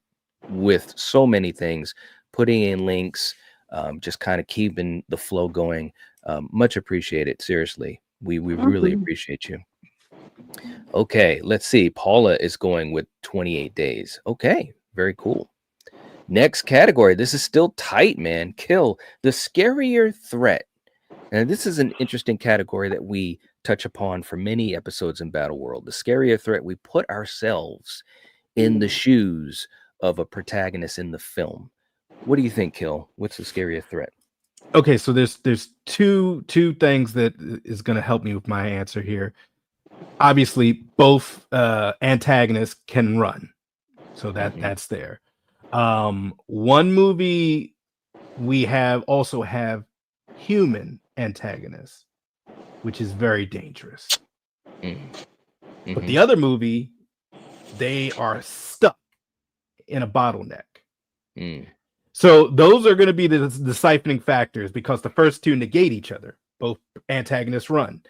with so many things, putting in links, just kind of keeping the flow going. Much appreciated. Seriously, we really appreciate you. Okay, let's see. Paula is going with 28 days. Okay, very cool. Next category. This is still tight, man. Kill, the scarier threat. Now, this is an interesting category that we touch upon for many episodes in Battle World. The scarier threat, we put ourselves in the shoes of a protagonist in the film. What do you think, Kill? What's the scarier threat? Okay, so there's two things that is going to help me with my answer here. Obviously, both antagonists can run, so that's there. One movie we also have human antagonists, which is very dangerous. But the other movie, they are stuck in a bottleneck. So those are going to be the siphoning factors because the first two negate each other. Both antagonists run.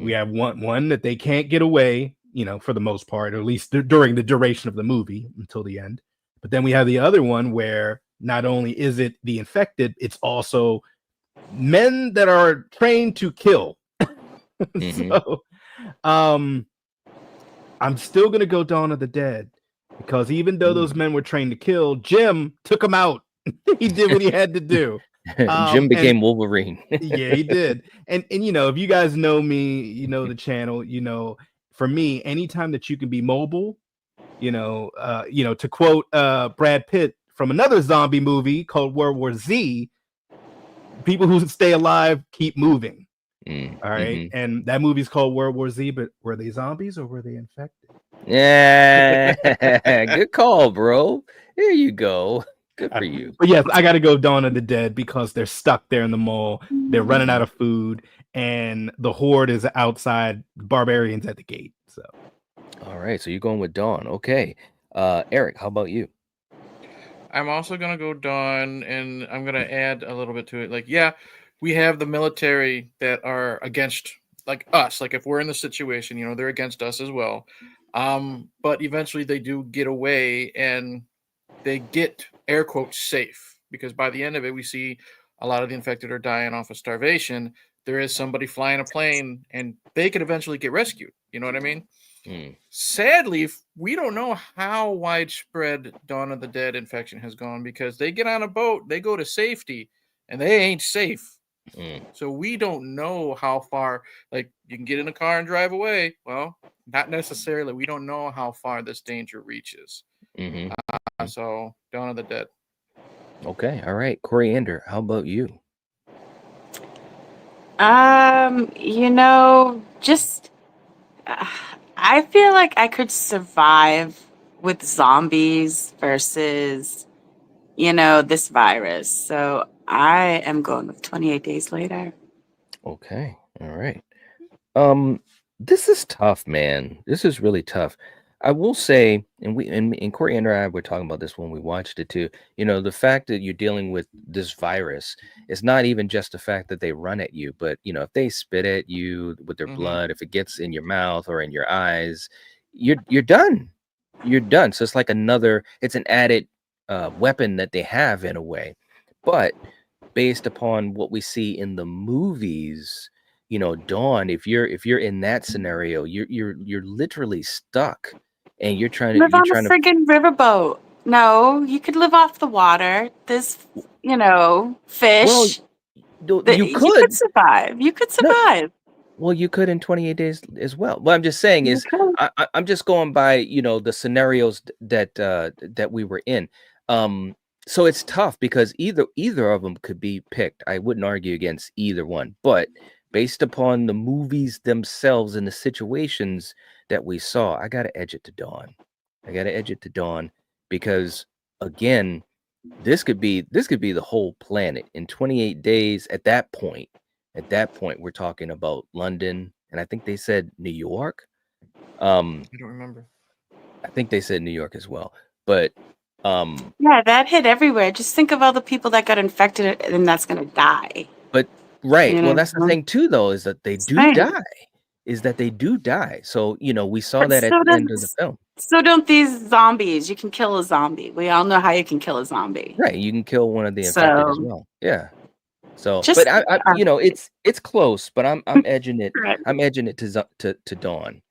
We have one that they can't get away. for the most part, or at least during the duration of the movie until the end. But then we have the other one where not only is it the infected, it's also men that are trained to kill. So I'm still gonna go Dawn of the Dead, because even though those men were trained to kill, Jim took them out. He did what he had to do. Jim became Wolverine. Yeah, he did. And if you guys know me, the channel, for me, anytime that you can be mobile, to quote Brad Pitt from another zombie movie called World War Z, people who stay alive keep moving. All right. And that movie's called World War Z, but were they zombies or were they infected? Yeah. Good call, bro. There you go. Good for you. But yes, I got to go Dawn of the Dead, because they're stuck there in the mall. They're running out of food, and the horde is outside, barbarians at the gate. So, all right. So you're going with Dawn. Okay. Eric, how about you? I'm also going to go Dawn, and I'm going to add a little bit to it. Like, yeah, we have the military that are against, like, us. Like, if we're in the situation, they're against us as well. But eventually they do get away, and they get, air quotes, safe, because by the end of it, we see a lot of the infected are dying off of starvation. There is somebody flying a plane, and they could eventually get rescued. You know what I mean? Sadly, we don't know how widespread Dawn of the Dead infection has gone, because they get on a boat, they go to safety, and they ain't safe. So we don't know how far, like, you can get in a car and drive away. Well, not necessarily. We don't know how far this danger reaches. So Dawn of the Dead. Okay. All right. Coriander, how about you? Just I feel like I could survive with zombies versus, this virus. So I am going with 28 Days Later. Okay. All right. This is tough, man. This is really tough. I will say, and Coriander and I were talking about this when we watched it too. The fact that you're dealing with this virus is not even just the fact that they run at you, but if they spit at you with their blood, if it gets in your mouth or in your eyes, you're done. You're done. So it's like it's an added weapon that they have in a way. But based upon what we see in the movies, Dawn, if you're in that scenario, you're literally stuck, and you're trying Live on a to friggin' riverboat. No, you could live off the water. There's, fish. you You could could survive. You could No, survive. well, you could in 28 days as well. What I'm just saying You is, could. I'm just going by the scenarios that we were in. So it's tough, because either of them could be picked. I wouldn't argue against either one, but based upon the movies themselves and the situations that we saw, I gotta edge it to Dawn. Because again, this could be the whole planet in 28 days. At that point, we're talking about London, and I think they said New York. I don't remember. I think they said New York as well, but Yeah, that hit everywhere. Just think of all the people that got infected and that's going to die. But right, You well, know? that's the thing too, though, is that they do die. So we saw But that at so the end of the film. So don't these zombies. You can kill a zombie. We all know how you can kill a zombie. Right, you can kill one of the infected as So well. Yeah. So, just but I it's close, but I'm edging it. Right. I'm edging it to Dawn.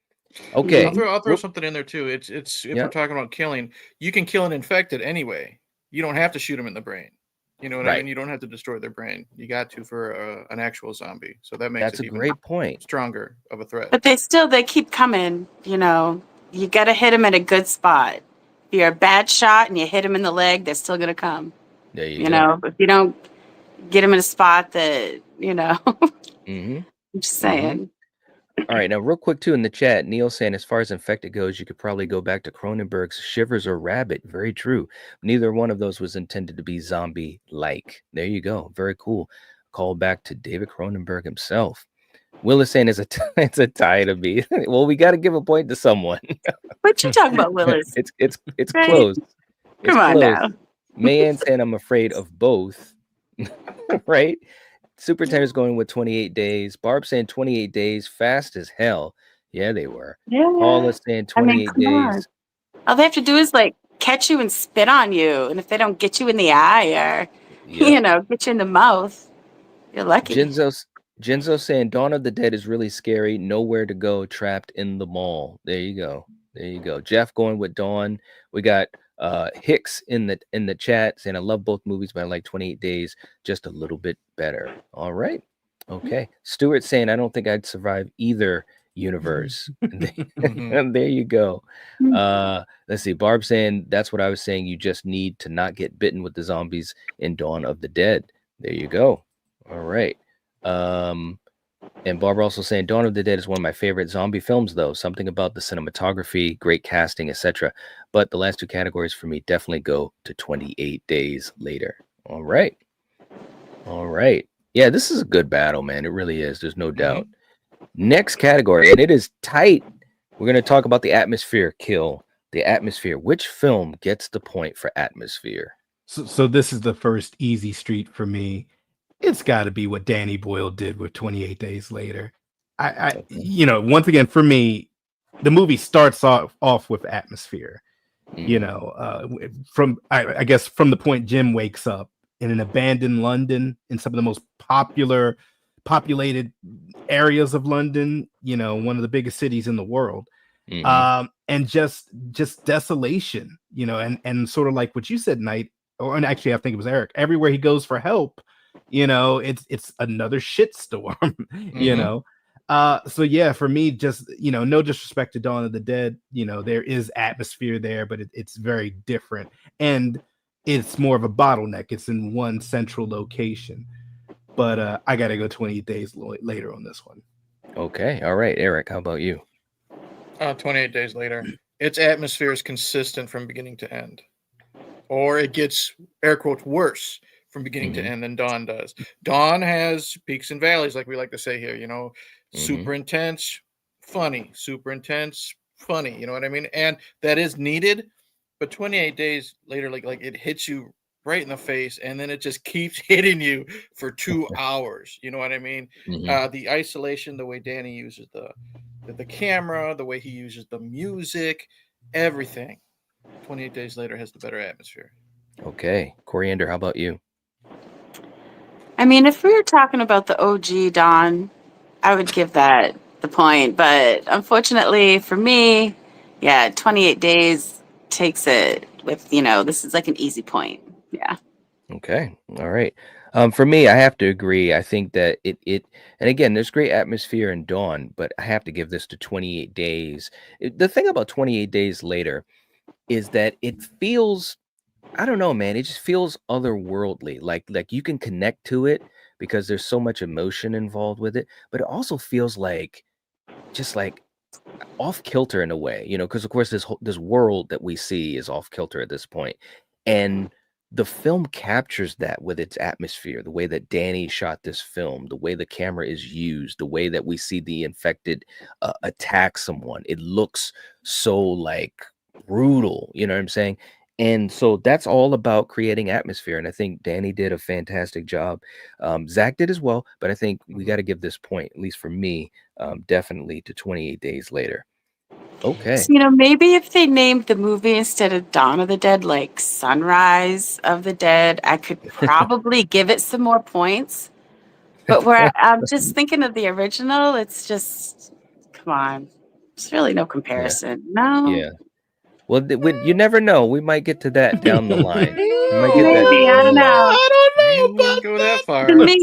Okay. I'll throw something in there too. It's if we're talking about killing, you can kill an infected anyway. You don't have to shoot them in the brain. You know what I mean? You don't have to destroy their brain. You got to for an actual zombie. So that makes That's it a even great point. stronger of a threat. But they keep coming. You got to hit them at a good spot. If you're a bad shot and you hit them in the leg, they're still gonna come. There you go. If you don't get them in a spot that Mm-hmm. I'm just saying. All right, now real quick too in the chat, Neil saying as far as infected goes, you could probably go back to Cronenberg's Shivers or Rabbit. Very true. Neither one of those was intended to be zombie-like. There you go. Very cool. Call back to David Cronenberg himself. Willis saying it's a tie to me. Well, we got to give a point to someone. What you talking about, Willis? It's Right? close. Come on now. Mayan saying I'm afraid of both. Right? Super Tender's going with 28 days. Barb saying 28 days, fast as hell. Yeah, they were. Yeah. Paul is saying I mean, 28 come on. days. All they have to do is like catch you and spit on you, and if they don't get you in the eye or Yep. get you in the mouth, you're lucky. Genzo saying Dawn of the Dead is really scary. Nowhere to go, trapped in the mall. There you go. There you go. Jeff going with Dawn. We got Hicks in the chat saying I love both movies, but I like 28 Days just a little bit better. All right. Okay. Stuart saying I don't think I'd survive either universe. And there you go. Let's see. Barb saying that's what I was saying. You just need to not get bitten with the zombies in Dawn of the Dead. There you go. All right. And Barbara also saying Dawn of the Dead is one of my favorite zombie films, though. Something about the cinematography, great casting, etc. But the last two categories for me definitely go to 28 Days Later. All right. All right. Yeah, this is a good battle, man. It really is. There's no doubt. Next category, and it is tight. We're going to talk about the atmosphere kill. The atmosphere. Which film gets the point for atmosphere? So this is the first easy street for me. It's got to be what Danny Boyle did with 28 Days Later. Once again, for me, the movie starts off with atmosphere. From I guess from the point Jim wakes up in an abandoned London, in some of the most populated areas of London, one of the biggest cities in the world. And just desolation, and sort of like what you said, Knight, and actually I think it was Eric, everywhere he goes for help, it's another shitstorm. So yeah, for me, just no disrespect to Dawn of the Dead, there is atmosphere there, but it's very different, and it's more of a bottleneck. It's in one central location, but I gotta go 28 Days Later on this one. Okay, all right, Eric, how about you? 28 Days Later. Its atmosphere is consistent from beginning to end, or it gets air quotes worse from beginning to end than Dawn does. Dawn has peaks and valleys, like we like to say here, super intense, funny, super intense, funny, you know what I mean? And that is needed, but 28 Days Later, like it hits you right in the face, and then it just keeps hitting you for 2 hours, you know what I mean? The isolation, the way Danny uses the camera, the way he uses the music, everything. 28 Days Later has the better atmosphere. Okay. Coriander, how about you? I mean, if we were talking about the OG Dawn, I would give that the point. But unfortunately for me, 28 Days takes it with, this is like an easy point. Yeah. Okay. All right. For me, I have to agree. I think that it and again, there's great atmosphere in Dawn, but I have to give this to 28 Days. The thing about 28 Days Later is that it feels, I don't know, man, it just feels otherworldly. Like you can connect to it because there's so much emotion involved with it, but it also feels like just like off kilter in a way, because of course this world that we see is off kilter at this point. And the film captures that with its atmosphere, the way that Danny shot this film, the way the camera is used, the way that we see the infected attack someone. It looks so like brutal, you know what I'm saying? And so that's all about creating atmosphere. And I think Danny did a fantastic job. Zach did as well, but I think we got to give this point, at least for me, definitely to 28 Days Later. Okay. So, maybe if they named the movie instead of Dawn of the Dead, like Sunrise of the Dead, I could probably give it some more points. But where I'm just thinking of the original, it's just, come on. There's really no comparison. No. Yeah. Well, you never know. We might get to that down the line. We might get Maybe, that I don't know. You wouldn't go that far. For me,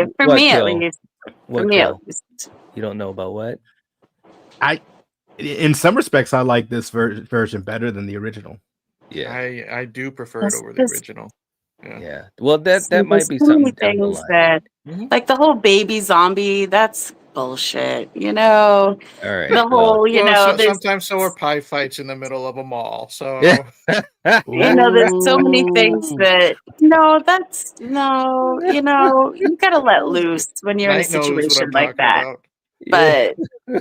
at Kel? least. What, For me, Kel? at least. You don't know about what? In some respects, I like this version better than the original. Yeah. I do prefer it over the original. Yeah. Well, that might be so many something down the things line. that, like the whole baby zombie, that's bullshit. All right. The whole, sometimes so are pie fights in the middle of a mall. So there's so many things that you gotta let loose when you're in a situation like that. About. But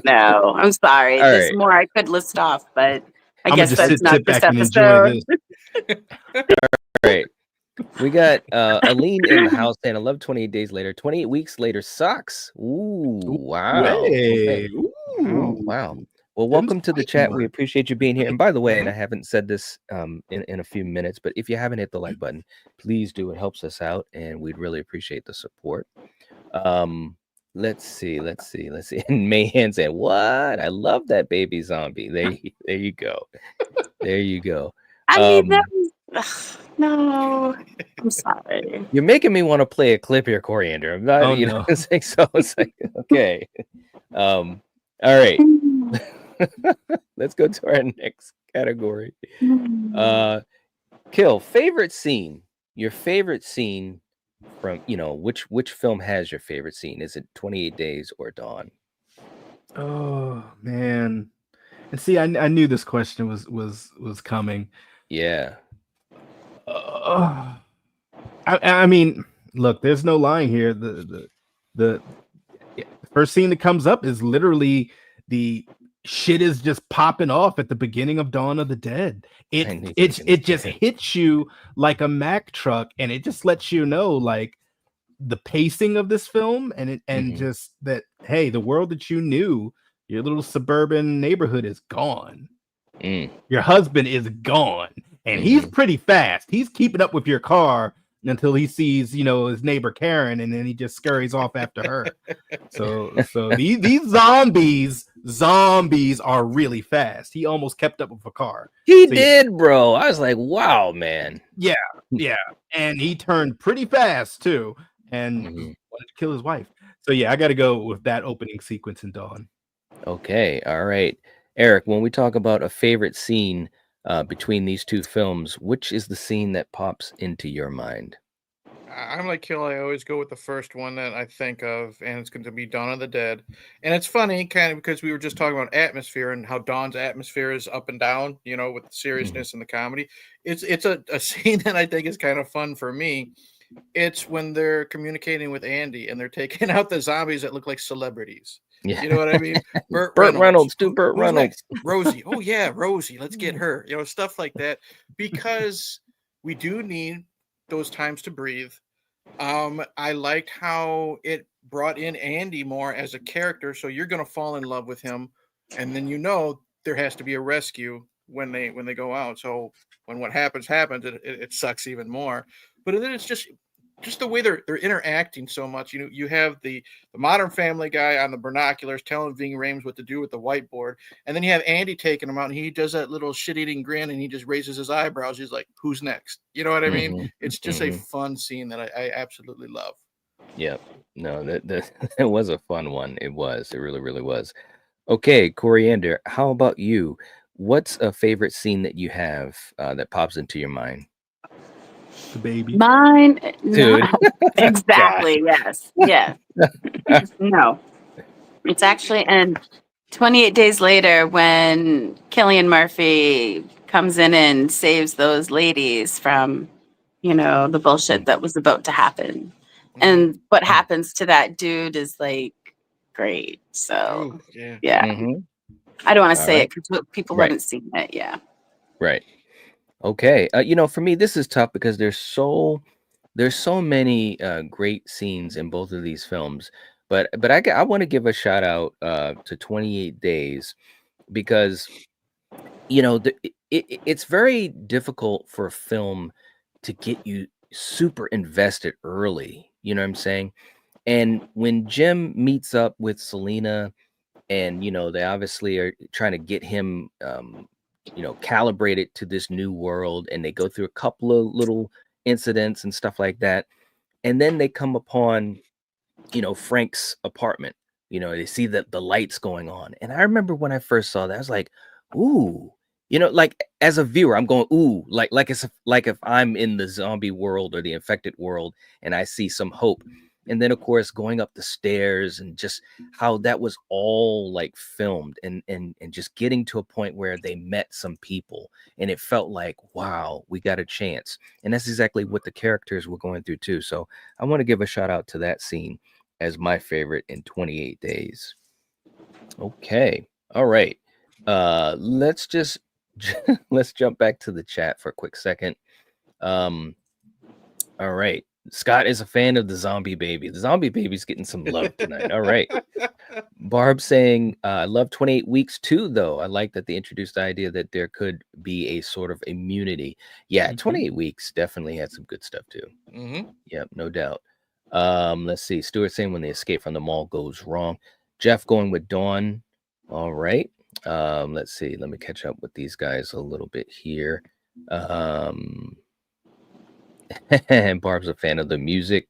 no, I'm sorry. All There's right. more I could list off, but I I'm guess just that's not sit this back and episode. enjoy this. All right. We got Aline in the house saying, I love 28 Days Later. 28 weeks later sucks. Ooh, wow. Hey. Okay. Ooh, wow. Well, welcome to the chat. We appreciate you being here. And by the way, and I haven't said this in a few minutes, but if you haven't hit the like button, please do. It helps us out, and we'd really appreciate the support. Let's see. And Mayhan said, "What? I love that baby zombie." There you go. There you go. I mean, that was no. I'm sorry. You're making me want to play a clip here, Coriander. I'm not. Oh, You no. know, it's like so. It's like okay. All right. Let's go to our next category. Kill, favorite scene. Your favorite scene from, which film has your favorite scene? Is it 28 Days or Dawn? Oh man. And see, I knew this question was coming. Yeah. I mean, look, there's no lying here. The first scene that comes up is literally the shit is just popping off at the beginning of Dawn of the Dead. It just hits you like a Mack truck, and it just lets you know like the pacing of this film, and just that, hey, the world that you knew, your little suburban neighborhood is gone. Your husband is gone, and he's pretty fast. He's keeping up with your car until he sees, his neighbor Karen, and then he just scurries off after her. So these zombies are really fast. He almost kept up with a car. He did, bro. I was like, wow, man. Yeah, and he turned pretty fast too, and wanted to kill his wife. So yeah, I got to go with that opening sequence in Dawn. Okay, all right, Eric. When we talk about a favorite scene between these two films, which is the scene that pops into your mind? I'm like Kill. I always go with the first one that I think of, and it's going to be Dawn of the Dead. And it's funny, kind of, because we were just talking about atmosphere and how Dawn's atmosphere is up and down, with the seriousness and the comedy. It's a scene that I think is kind of fun for me. It's when they're communicating with Andy and they're taking out the zombies that look like celebrities. Yeah. You know what I mean? Burt Reynolds. Burt Reynolds. Next? Rosie. Oh yeah, Rosie. Let's get her. Stuff like that, because we do need those times to breathe. I liked how it brought in Andy more as a character, so you're gonna fall in love with him, and then there has to be a rescue when they go out. So when what happens, it sucks even more. But then it's just the way they're interacting so much. You have the Modern Family guy on the binoculars telling Ving Rhames what to do with the whiteboard, and then you have Andy taking him out, and he does that little shit-eating grin, and he just raises his eyebrows. He's like, "Who's next?" You know what I mean? It's just a fun scene that I absolutely love. Yep. No, that was a fun one. It was. It really, really was. Okay, Coriander, how about you? What's a favorite scene that you have that pops into your mind? The baby. Mine, Dude. no. Exactly. Yes. No, it's actually, and 28 Days Later, when Cillian Murphy comes in and saves those ladies from, the bullshit that was about to happen. And what happens to that dude is like great. So yeah. I don't want to say it because people haven't seen it. Yeah. Right. Okay. For me, this is tough because there's so many great scenes in both of these films. But I want to give a shout out to 28 Days because it's very difficult for a film to get you super invested early. You know what I'm saying? And when Jim meets up with Selena, and they obviously are trying to get him calibrated to this new world, and they go through a couple of little incidents and stuff like that, and then they come upon Frank's apartment. They see that the lights going on, and I remember when I first saw that, I was like, ooh, like as a viewer, I'm going, ooh, like it's like if I'm in the zombie world or the infected world and I see some hope. And then, of course, going up the stairs and just how that was all like filmed and just getting to a point where they met some people and it felt like, wow, we got a chance. And that's exactly what the characters were going through, too. So I want to give a shout out to that scene as my favorite in 28 Days. OK. All right. Let's jump back to the chat for a quick second. All right. Scott is a fan of the zombie baby. The zombie baby's getting some love tonight. All right. Barb saying, I love 28 weeks too, though. I like that they introduced the idea that there could be a sort of immunity. Yeah, 28 weeks definitely had some good stuff too. Yep, no doubt. Let's see. Stuart saying when the escape from the mall goes wrong. Jeff going with Dawn. All right. Let's see. Let me catch up with these guys a little bit here. And Barb's a fan of the music.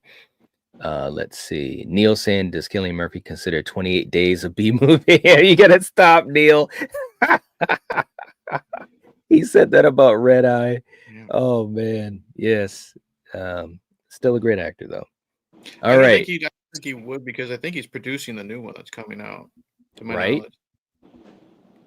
Let's see. Neil saying, does Cillian Murphy consider 28 Days a B movie? You gotta stop, Neil. He said that about Red Eye. Yeah. Oh man, yes. Still a great actor though. All right. I think he would, because I think he's producing the new one that's coming out. To my knowledge,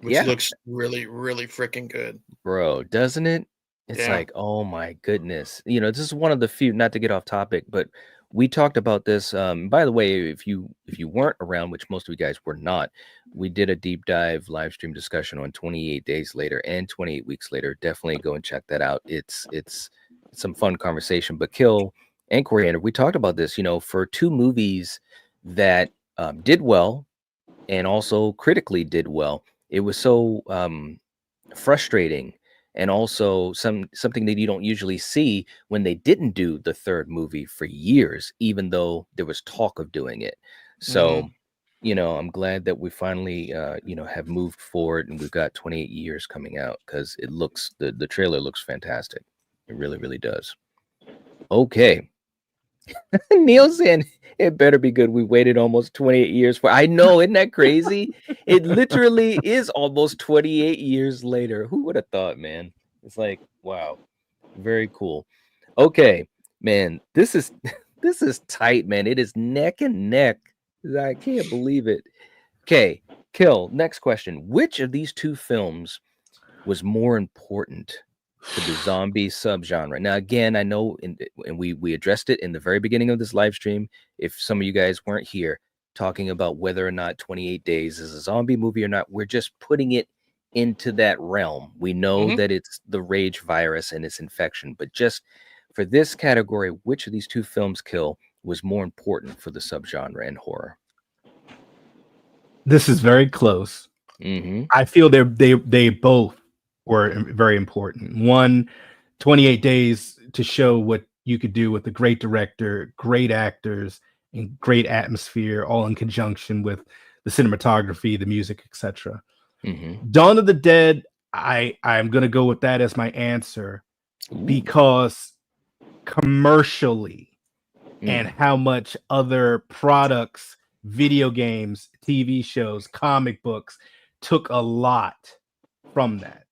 which looks really, really freaking good, bro. Doesn't it? It's like, oh my goodness. This is one of the few. Not to get off topic, but we talked about this. By the way, if you weren't around, which most of you guys were not, we did a deep dive live stream discussion on 28 Days Later and 28 Weeks Later. Definitely go and check that out. It's some fun conversation. But Kill and Coriander, we talked about this. For two movies that did well and also critically did well, it was so frustrating. And also something that you don't usually see when they didn't do the third movie for years, even though there was talk of doing it. So, I'm glad that we finally, have moved forward and we've got 28 years coming out, because it looks, the trailer looks fantastic. It really, really does. Okay. Neil saying it better be good. We waited almost 28 years for. I know, isn't that crazy? It literally is almost 28 years later. Who would have thought, man? It's like, wow, very cool. Okay, man, this is tight, man. It is neck and neck. I can't believe it. Okay, Kill. Next question: which of these two films was more important to the zombie subgenre? Now, again, I know, and we addressed it in the very beginning of this live stream. If some of you guys weren't here, talking about whether or not 28 Days is a zombie movie or not, we're just putting it into that realm. We know that it's the rage virus and its infection, but just for this category, which of these two films, Kill, was more important for the subgenre and horror? This is very close. I feel they both were very important. One, 28 Days to show what you could do with a great director, great actors, and great atmosphere, all in conjunction with the cinematography, the music, etc. Dawn of the Dead, I'm going to go with that as my answer, because commercially and how much other products, video games, TV shows, comic books took a lot from that.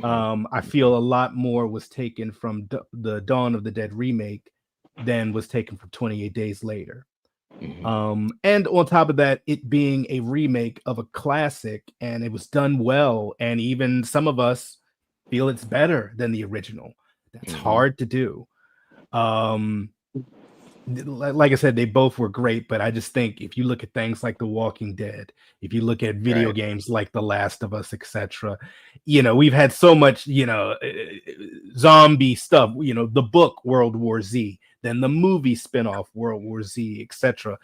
I feel a lot more was taken from the Dawn of the Dead remake than was taken from 28 Days Later. And on top of that, it being a remake of a classic, and it was done well, and even some of us feel it's better than the original. That's hard to do. Like I said, they both were great, but I just think if you look at things like The Walking Dead, if you look at video games like The Last of Us, etc., we've had so much, zombie stuff, the book World War Z, then the movie spinoff World War Z, etc.,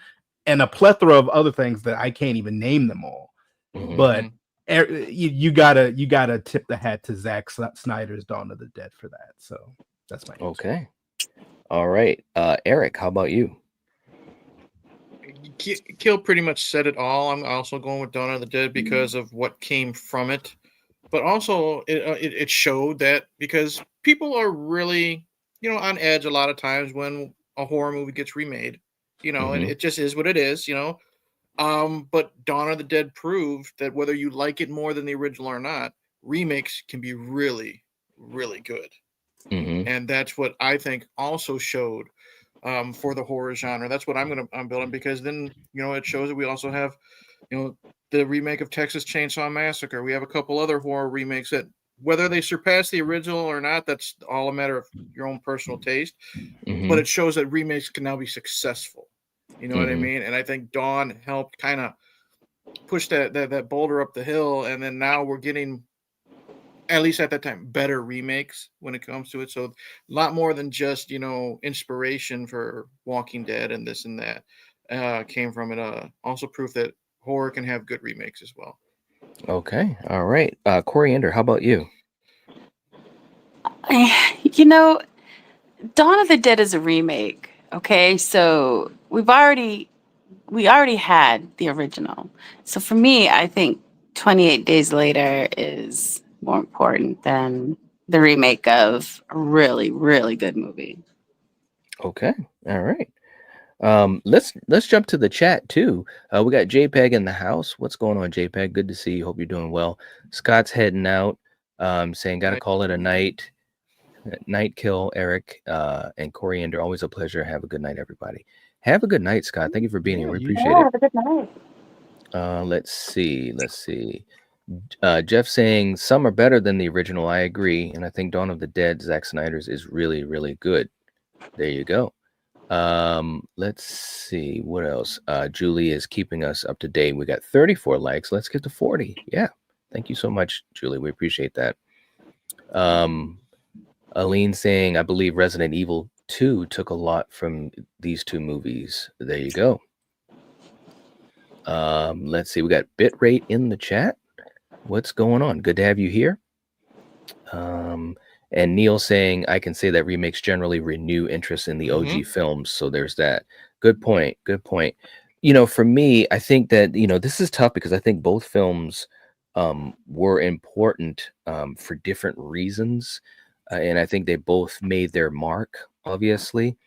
and a plethora of other things that I can't even name them all. But you gotta tip the hat to Zack Snyder's Dawn of the Dead for that. So that's my answer. Okay. All right. Eric, how about you? Kill pretty much said it all. I'm also going with Dawn of the Dead because of what came from it. But also, it showed that, because people are really, on edge a lot of times when a horror movie gets remade, and it just is what it is, But Dawn of the Dead proved that whether you like it more than the original or not, remakes can be really, really good. And that's what I think also showed for the horror genre. That's what I'm building, because then, it shows that we also have, the remake of Texas Chainsaw Massacre. We have a couple other horror remakes that, whether they surpass the original or not, that's all a matter of your own personal taste. But it shows that remakes can now be successful. You know what I mean? And I think Dawn helped kind of push that boulder up the hill. And then now we're getting at least at that time, better remakes when it comes to it. So a lot more than just, inspiration for Walking Dead and this and that came from it. Also proof that horror can have good remakes as well. Okay. All right. Coriander, how about you? You know, Dawn of the Dead is a remake. Okay, so we already had the original. So for me, I think 28 Days Later is more important than the remake of a really, really good movie. Okay. All right. Let's jump to the chat too. We got JPEG in the house. What's going on, JPEG? Good to see you. Hope you're doing well. Scott's heading out. Saying gotta call it a night. Night kill, Eric, and Coriander. Always a pleasure. Have a good night, everybody. Have a good night, Scott. Thank you for being here. We appreciate it. Have a good night. Let's see. Jeff saying some are better than the original. I agree, and I think Dawn of the Dead, Zack Snyder's, is really, really good. There you go. Let's see what else. Julie is keeping us up to date. We got 34 likes. Let's get to 40. Yeah, thank you so much, Julie. We appreciate that. Aline saying, I believe Resident Evil 2 took a lot from these two movies. There you go. Let's see. We got Bitrate in the chat. What's going on? Good to have you here. And Neil saying, I can say that remakes generally renew interest in the OG films. So there's that. Good point. Good point. For me, I think that, this is tough because I think both films were important for different reasons. And I think they both made their mark, obviously.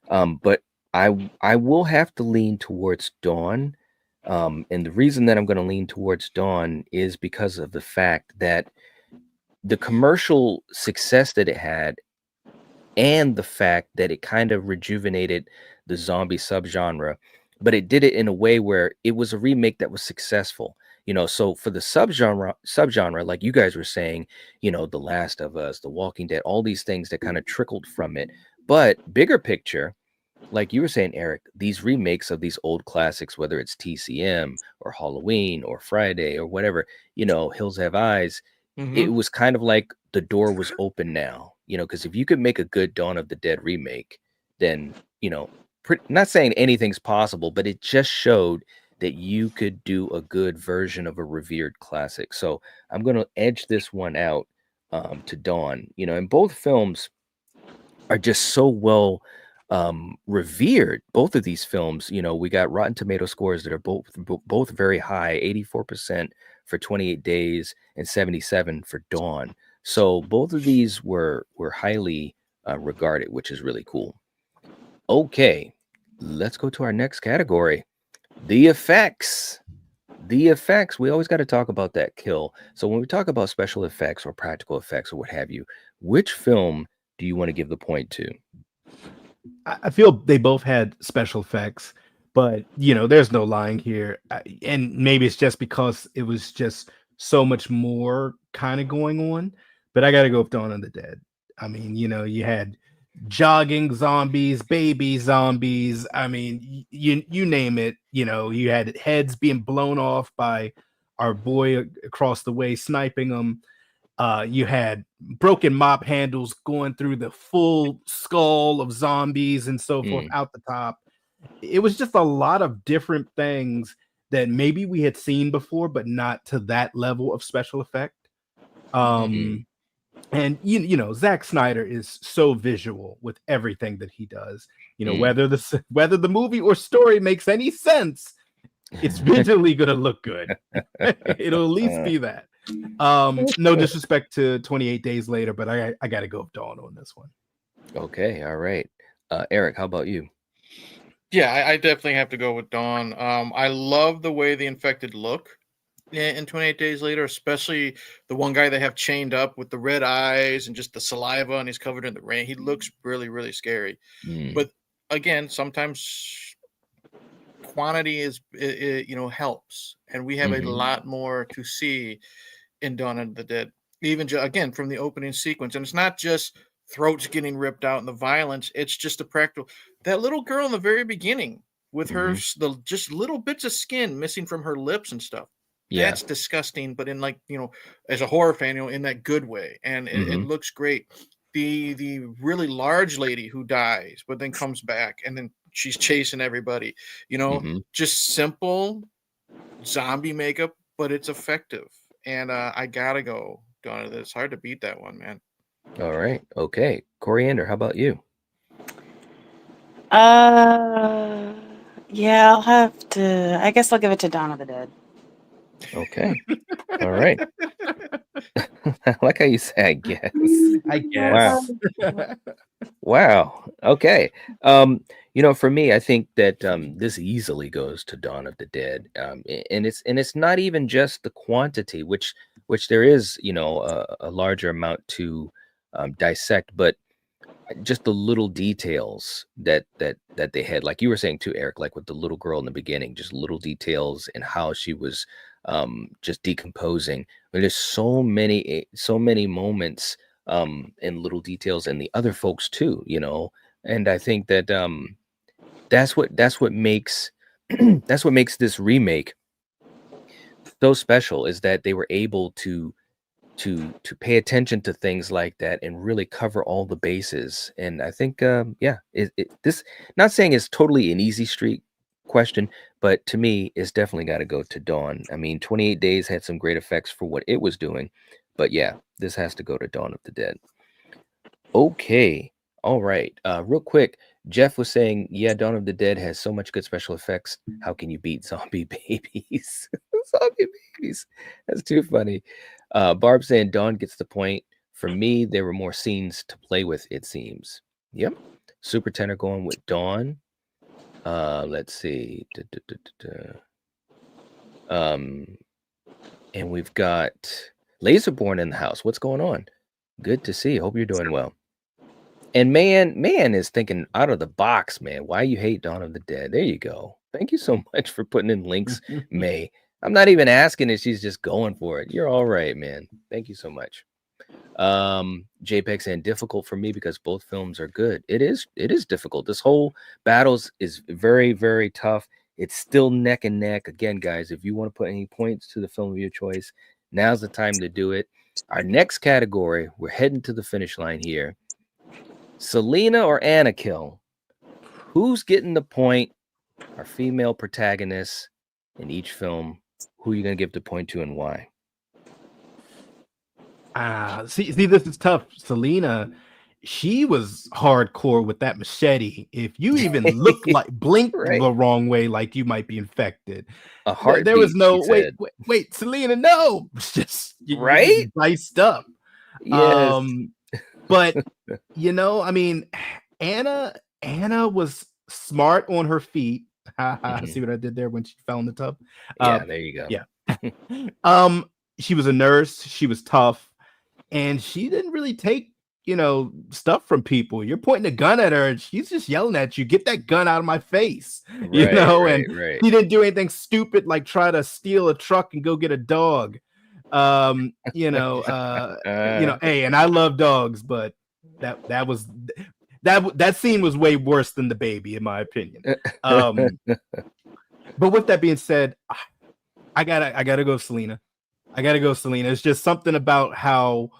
But I will have to lean towards Dawn. And the reason that I'm going to lean towards Dawn is because of the fact that the commercial success that it had and the fact that it kind of rejuvenated the zombie subgenre, but it did it in a way where it was a remake that was successful. So for the subgenre, like you guys were saying, The Last of Us, The Walking Dead, all these things that kind of trickled from it. But bigger picture, like you were saying, Eric, these remakes of these old classics, whether it's TCM or Halloween or Friday or whatever, Hills Have Eyes, it was kind of like the door was open now, because if you could make a good Dawn of the Dead remake, then, not saying anything's possible, but it just showed that you could do a good version of a revered classic. So I'm going to edge this one out to Dawn, and both films are just so well revered. Both of these films, we got Rotten Tomato scores that are both very high, 84% for 28 Days and 77 for Dawn. So both of these were highly regarded, which is really cool. Okay, let's go to our next category. The effects. The effects. We always got to talk about that kill. So when we talk about special effects or practical effects or what have you, which film do you want to give the point to? I feel they both had special effects, but there's no lying here. And maybe it's just because it was just so much more kind of going on. But I got to go with Dawn of the Dead. I mean, you had jogging zombies, baby zombies. I mean, you name it. You had heads being blown off by our boy across the way sniping them. You had broken mop handles going through the full skull of zombies and so forth out the top. It was just a lot of different things that maybe we had seen before, but not to that level of special effect. And Zack Snyder is so visual with everything that he does. Whether the movie or story makes any sense, it's visually gonna look good. It'll at least be that. No disrespect to 28 Days Later, but I gotta go with Dawn on this one. Okay, all right. Eric, how about you? Yeah, I definitely have to go with Dawn. I love the way the infected look in 28 Days Later, especially the one guy they have chained up with the red eyes and just the saliva, and he's covered in the rain. He looks really, really scary. But again, sometimes quantity helps, and we have a lot more to see in Dawn of the Dead. Even again from the opening sequence, and it's not just throats getting ripped out and the violence. It's just a practical. That little girl in the very beginning with her just little bits of skin missing from her lips and stuff. Yeah. That's disgusting, but in like, as a horror fan, in that good way. And it looks great. The really large lady who dies, but then comes back and then she's chasing everybody, just simple zombie makeup, but it's effective. And I gotta go, Donna. It's hard to beat that one, man. All right. Okay. Coriander, how about you? Yeah, I guess I'll give it to Dawn of the Dead. Okay. All right. I like how you say I guess. I guess. Wow. Okay. For me, I think that this easily goes to Dawn of the Dead. And it's not even just the quantity, which there is, a larger amount to dissect, but just the little details that they had, like you were saying too, Eric, like with the little girl in the beginning, just little details and how she was just decomposing. There's so many moments and little details, and the other folks too, and I think that that's what makes that's what makes this remake so special, is that they were able to pay attention to things like that and really cover all the bases. And I think this, not saying it's totally an easy street question, but to me it's definitely got to go to Dawn. I mean, 28 Days had some great effects for what it was doing, but yeah, this has to go to Dawn of the Dead. Okay. All right. Real quick, Jeff was saying, yeah, Dawn of the Dead has so much good special effects. How can you beat zombie babies? Zombie babies. That's too funny. Barb saying Dawn gets the point. For me, there were more scenes to play with, it seems. Yep. Super Tenor going with Dawn. Let's see. And we've got Laserborn in the house. What's going on? Good to see. Hope you're doing well. And man is thinking out of the box, man. Why you hate Dawn of the Dead? There you go. Thank you so much for putting in links, May. I'm not even asking if she's just going for it. You're all right, man. Thank you so much. JPEG saying difficult for me because both films are good. It is difficult. This whole battles is very, very tough. It's still neck and neck. Again, guys, if you want to put any points to the film of your choice, now's the time to do it. Our next category, we're heading to the finish line here. Selena or Anna kill? Who's getting the point? Our female protagonists in each film. Who are you going to give the point to and why? See, this is tough. Selena, she was hardcore with that machete. If you even look like blink the wrong way, like you might be infected. A heartbeat, there was no wait, Selena, no, it's just right, diced up. Yes. But I mean, Anna was smart on her feet. See what I did there when she fell in the tub? Yeah, there you go. Yeah. She was a nurse. She was tough, and she didn't really take stuff from people. You're pointing a gun at her, and she's just yelling at you, "Get that gun out of my face!" And she didn't do anything stupid like try to steal a truck and go get a dog. Hey, and I love dogs, but that scene was way worse than the baby, in my opinion. But with that being said, I gotta go Selena. It's just something about how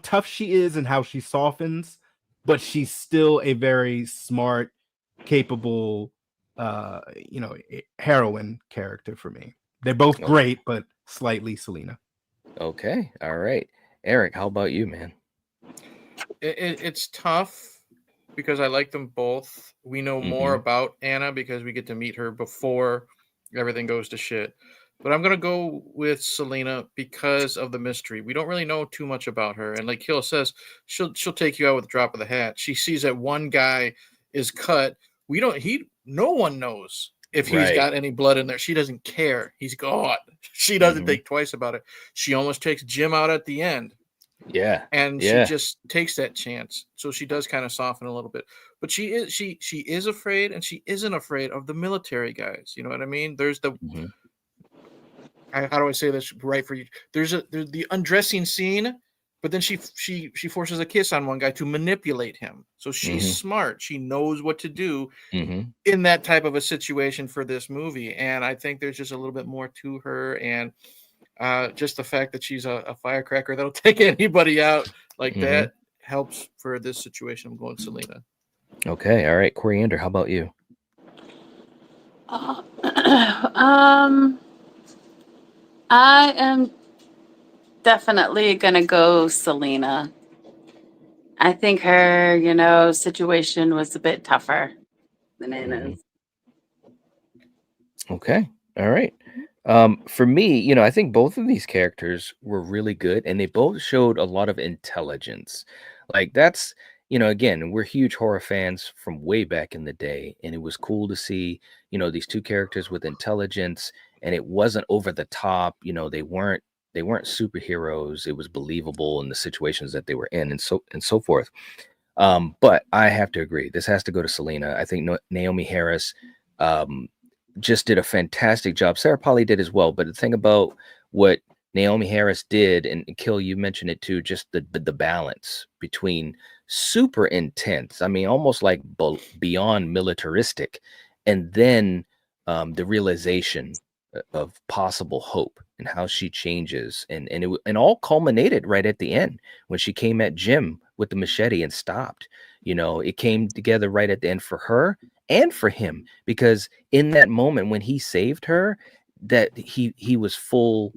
tough she is and how she softens, but she's still a very smart, capable, heroine character for me. They're both great, but slightly Selena. Okay. All right. Eric, how about you, man? It's tough because I like them both. We know more about Anna because we get to meet her before everything goes to shit. But I'm going to go with Selena because of the mystery. We don't really know too much about her. And like Hill says, she'll take you out with a drop of the hat. She sees that one guy is cut. No one knows if he's got any blood in there. She doesn't care. He's gone. She doesn't think twice about it. She almost takes Jim out at the end. Yeah. And she just takes that chance. So she does kind of soften a little bit. But she is afraid, and she isn't afraid of the military guys. You know what I mean? There's the how do I say this right for you? There's the undressing scene but then she forces a kiss on one guy to manipulate him. So she's smart. She knows what to do in that type of a situation for this movie. And I think there's just a little bit more to her, and just the fact that she's a firecracker that'll take anybody out like that helps for this situation. I'm going Selena. Okay, all right, Coriander, how about you? I am definitely gonna go Selena. I think her, situation was a bit tougher than Anna's. Okay, all right. For me, I think both of these characters were really good, and they both showed a lot of intelligence. Like that's, again, we're huge horror fans from way back in the day, and it was cool to see, these two characters with intelligence, and it wasn't over the top. They weren't superheroes. It was believable in the situations that they were in, and so forth. But I have to agree, this has to go to Selena. I think Naomi Harris just did a fantastic job. Sarah Polley did as well. But the thing about what Naomi Harris did, and Kill, you mentioned it too, just the balance between super intense, I mean, almost like beyond militaristic, and then the realization of possible hope and how she changes, and it all culminated right at the end when she came at Jim with the machete and stopped. It came together right at the end for her and for him, because in that moment when he saved her, that he was fully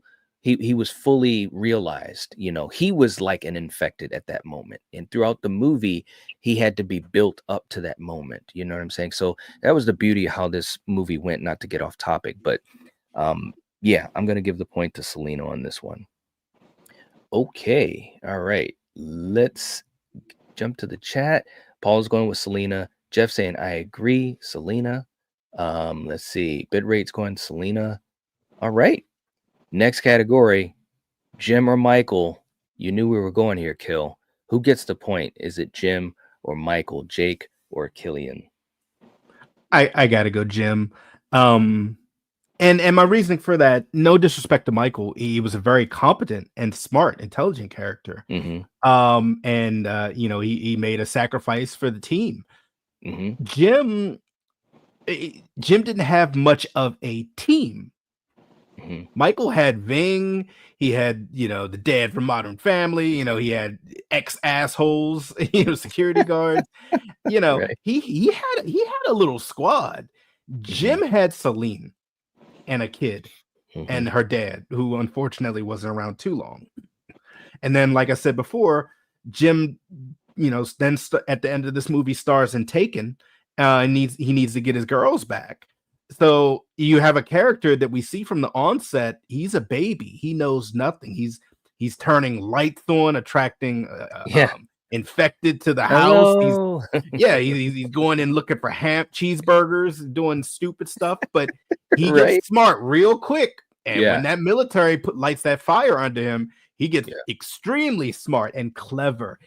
realized. He was like an infected at that moment, and throughout the movie he had to be built up to that moment. You know what I'm saying? So that was the beauty of how this movie went. Not to get off topic, but yeah, I'm gonna give the point to Selena on this one. Okay, all right, let's jump to the chat. Paul's going with Selena. Jeff saying I agree, Selena. Let's see, bitrate's going Selena. All right, next category, Jim or Michael. You knew we were going here, Kill. Who gets the point? Is it Jim or Michael, Jake or Killian? I gotta go Jim. And my reasoning for that, no disrespect to Michael, he was a very competent and smart, intelligent character. And he made a sacrifice for the team. Jim didn't have much of a team. Michael had Ving. He had, the dad from Modern Family. He had ex-assholes, security guards. Right. He had a little squad. Jim had Celine and a kid and her dad, who unfortunately wasn't around too long. And then, like I said before, Jim, then at the end of this movie stars in Taken. He needs to get his girls back. So you have a character that we see from the onset. He's a baby. He knows nothing. He's turning lights on, attracting infected to the house. He's going in looking for cheeseburgers, doing stupid stuff. But he gets smart real quick. And when that military lights that fire under him, he gets extremely smart and clever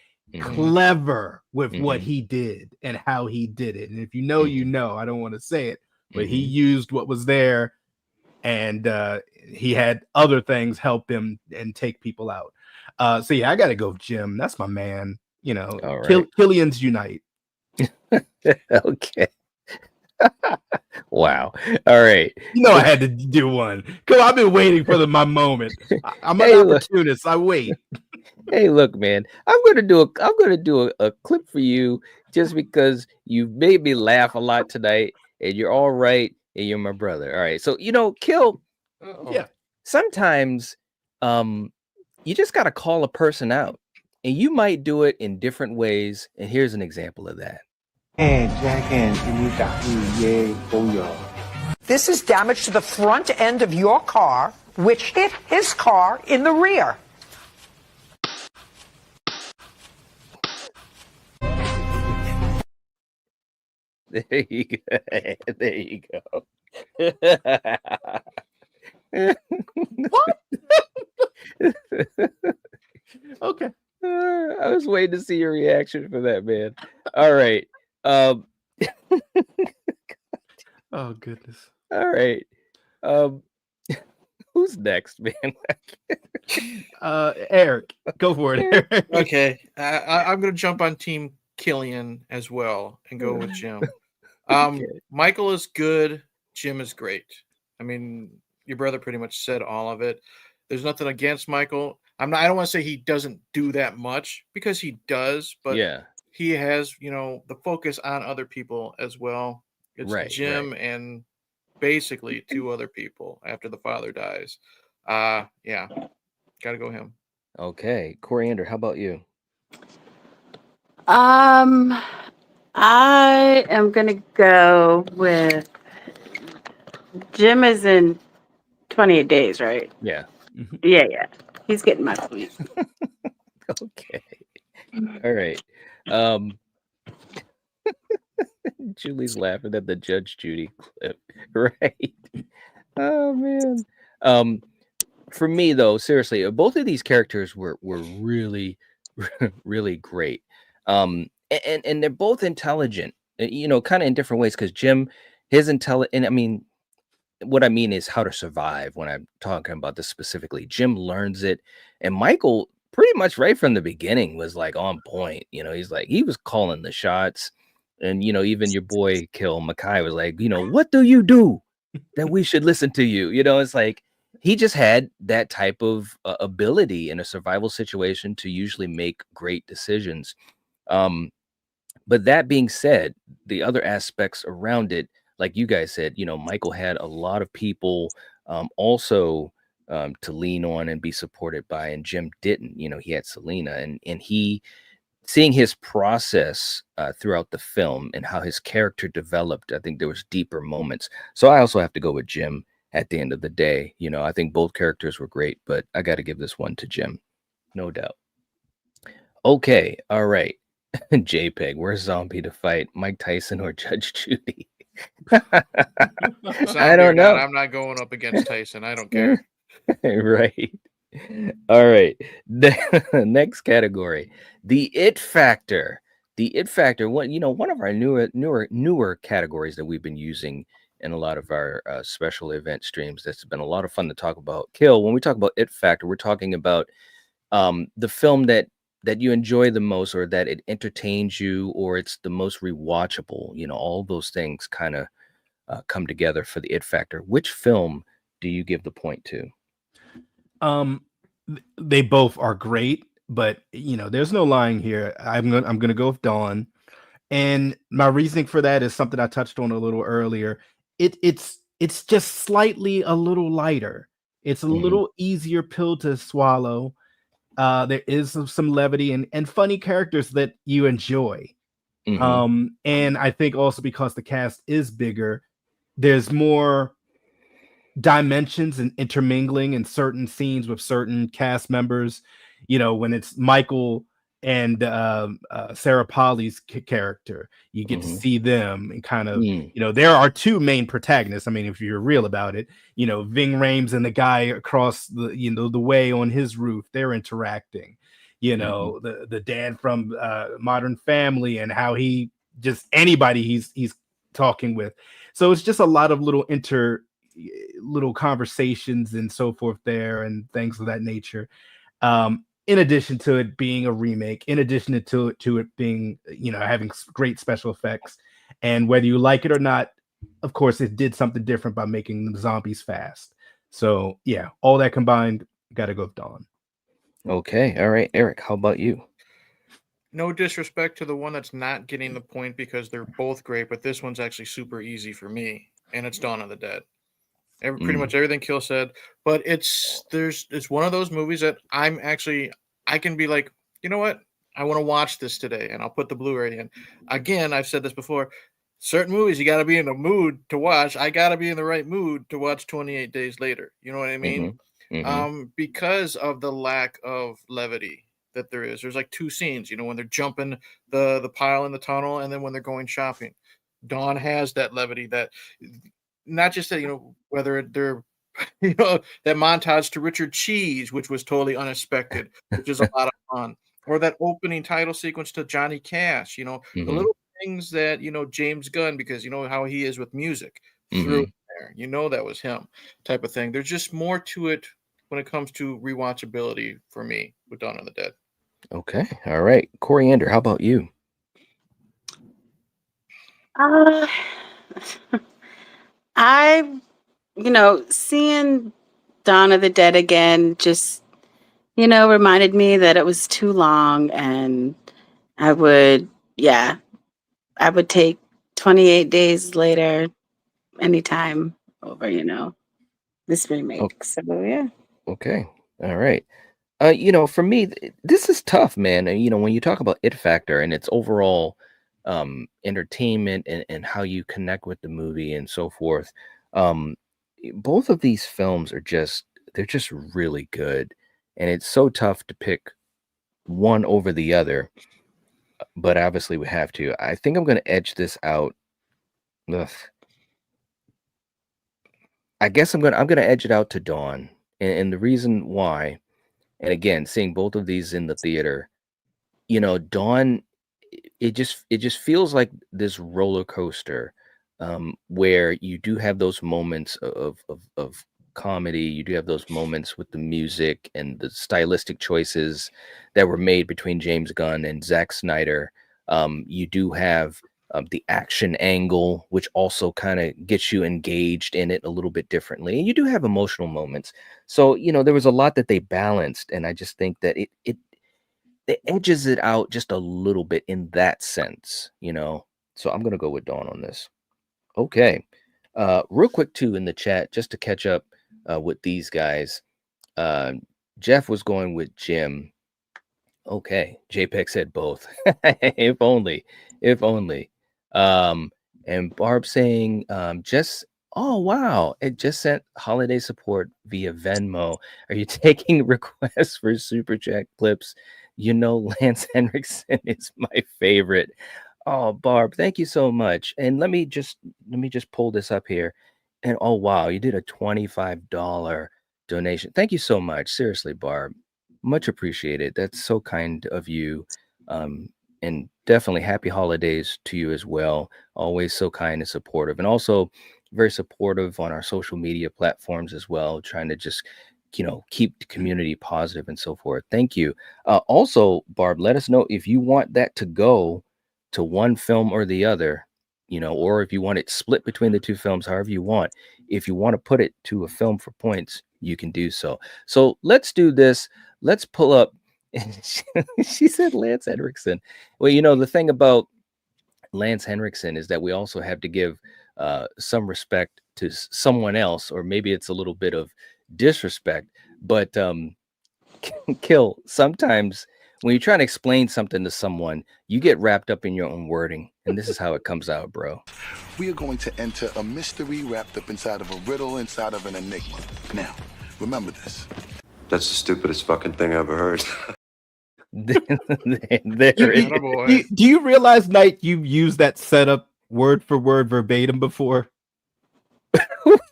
with what he did and how he did it. And if you know, I don't want to say it, but he used what was there, and he had other things help him and take people out. So yeah, I gotta go with Jim. That's my man. Killian's unite. Okay. Wow. All right. I had to do one because I've been waiting for my moment. I'm an opportunist. I wait. Hey, look, man. I'm gonna do a clip for you just because you made me laugh a lot tonight, and you're all right, and you're my brother. All right. So Kill. Yeah. Sometimes, you just gotta call a person out, and you might do it in different ways. And here's an example of that. This is damage to the front end of your car, which hit his car in the rear. There you go. There you go. What? Okay. I was waiting to see your reaction for that, man. All right. Oh goodness. All right. Who's next, man? Eric, go for it. Okay, I'm gonna jump on Team Killian as well and go with Jim. Michael is good. Jim is great. I mean, your brother pretty much said all of it. There's nothing against Michael. I don't want to say he doesn't do that much, because he does, but Yeah. he has, the focus on other people as well. It's Right, Jim and basically 2 other people after the father dies. Yeah, gotta go him. Okay, Coriander, how about you? I am gonna go with Jim is in 28 days, right? Yeah. Yeah. He's getting my point. Okay. All right. Julie's laughing at the Judge Judy clip. Right. Oh man. For me though, seriously, both of these characters were really really great. And they're both intelligent, kind of in different ways, because Jim, his intelligent, and I mean, what I mean is how to survive when I'm talking about this specifically. Jim learns it, and Michael pretty much right from the beginning was like on point. He's like, he was calling the shots. And even your boy Kill Mackay was like, what do you do that we should listen to you? It's like he just had that type of ability in a survival situation to usually make great decisions. But that being said, the other aspects around it, like you guys said, Michael had a lot of people also to lean on and be supported by, and Jim didn't. He had Selena, and he, seeing his process throughout the film and how his character developed, I think there was deeper moments. So I also have to go with Jim at the end of the day. I think both characters were great, but I got to give this one to Jim, no doubt. Okay, all right. JPEG, where's Zombie to fight? Mike Tyson or Judge Judy? I don't know. I'm not going up against Tyson. I don't care. Right. All right. The next category, the It Factor. The It Factor. One of our newer categories that we've been using in a lot of our special event streams. That's been a lot of fun to talk about. Kill. When we talk about It Factor, we're talking about the film that you enjoy the most, or that it entertains you, or it's the most rewatchable. All those things kind of come together for the It Factor. Which film do you give the point to? They both are great, but there's no lying here. I'm gonna go with Dawn, and my reasoning for that is something I touched on a little earlier. It's just slightly a little lighter. It's a little easier pill to swallow. There is some levity and funny characters that you enjoy. And I think also because the cast is bigger, there's more dimensions and intermingling in certain scenes with certain cast members. When it's Michael and Sarah Polly's character, you get to see them and kind of, there are 2 main protagonists. I mean, if you're real about it, Ving Rhames and the guy across the way on his roof, they're interacting. The dad from Modern Family, and how he just anybody he's talking with. So it's just a lot of little conversations and so forth there, and things of that nature. In addition to it being a remake, in addition to it being, having great special effects, and whether you like it or not, of course, it did something different by making the zombies fast. So yeah, all that combined, gotta go with Dawn. Okay, all right, Eric, how about you? No disrespect to the one that's not getting the point, because they're both great, but this one's actually super easy for me, and it's Dawn of the Dead. Pretty much everything Kill said, but it's one of those movies that I can be like, you know what, I want to watch this today, and I'll put the Blu-ray in. Again, I've said this before, certain movies you got to be in the mood to watch. I got to be in the right mood to watch 28 Days Later. You know what I mean? Because of the lack of levity that there is. There's like 2 scenes, when they're jumping the pile in the tunnel, and then when they're going shopping. Dawn has that levity, that not just that, whether they're, that montage to Richard Cheese, which was totally unexpected, which is a lot of fun, or that opening title sequence to Johnny Cash, the little things that, James Gunn, because how he is with music, through there, that was him type of thing. There's just more to it when it comes to rewatchability for me with Dawn of the Dead. Okay. All right. Coriander, how about you? I, seeing Dawn of the Dead again just, reminded me that it was too long, and I would take 28 days later anytime over, this remake. So, yeah. Okay. All right. For me, this is tough, man. And when you talk about it factor and its overall entertainment and how you connect with the movie and so forth, um, both of these films they're just really good, and it's so tough to pick one over the other. But obviously, we have to. I think I'm going to edge this out. Ugh. I guess I'm gonna edge it out to Dawn, and the reason why. And again, seeing both of these in the theater, Dawn, it just feels like this roller coaster, where you do have those moments of comedy. You do have those moments with the music and the stylistic choices that were made between James Gunn and Zack Snyder. You do have the action angle, which also kind of gets you engaged in it a little bit differently. And you do have emotional moments. So, there was a lot that they balanced. And I just think that it edges it out just a little bit in that sense. So I'm going to go with Dawn on this. Okay. Real quick, too, in the chat, just to catch up with these guys. Jeff was going with Jim. Okay. JPEG said both. If only. And Barb saying, oh, wow. It just sent holiday support via Venmo. Are you taking requests for super chat clips? Lance Henriksen is my favorite. Oh, Barb, thank you so much. And let me just pull this up here. And oh, wow, you did a $25 donation. Thank you so much. Seriously, Barb. Much appreciated. That's so kind of you. And definitely happy holidays to you as well. Always so kind and supportive, and also very supportive on our social media platforms as well, trying to just, keep the community positive and so forth. Thank you. Also, Barb, let us know if you want that to go to one film or the other, or if you want it split between the two films, however you want. If you want to put it to a film for points, you can do so. So let's do this. Let's pull up. She said Lance Henriksen. Well, the thing about Lance Henriksen is that we also have to give some respect to someone else, or maybe it's a little bit of disrespect. But Kill, sometimes when you're trying to explain something to someone, you get wrapped up in your own wording, and this is how it comes out, bro. We are going to enter a mystery wrapped up inside of a riddle, inside of an enigma. Now, remember this. That's the stupidest fucking thing I ever heard. Do you realize, Knight, you've used that setup word for word verbatim before?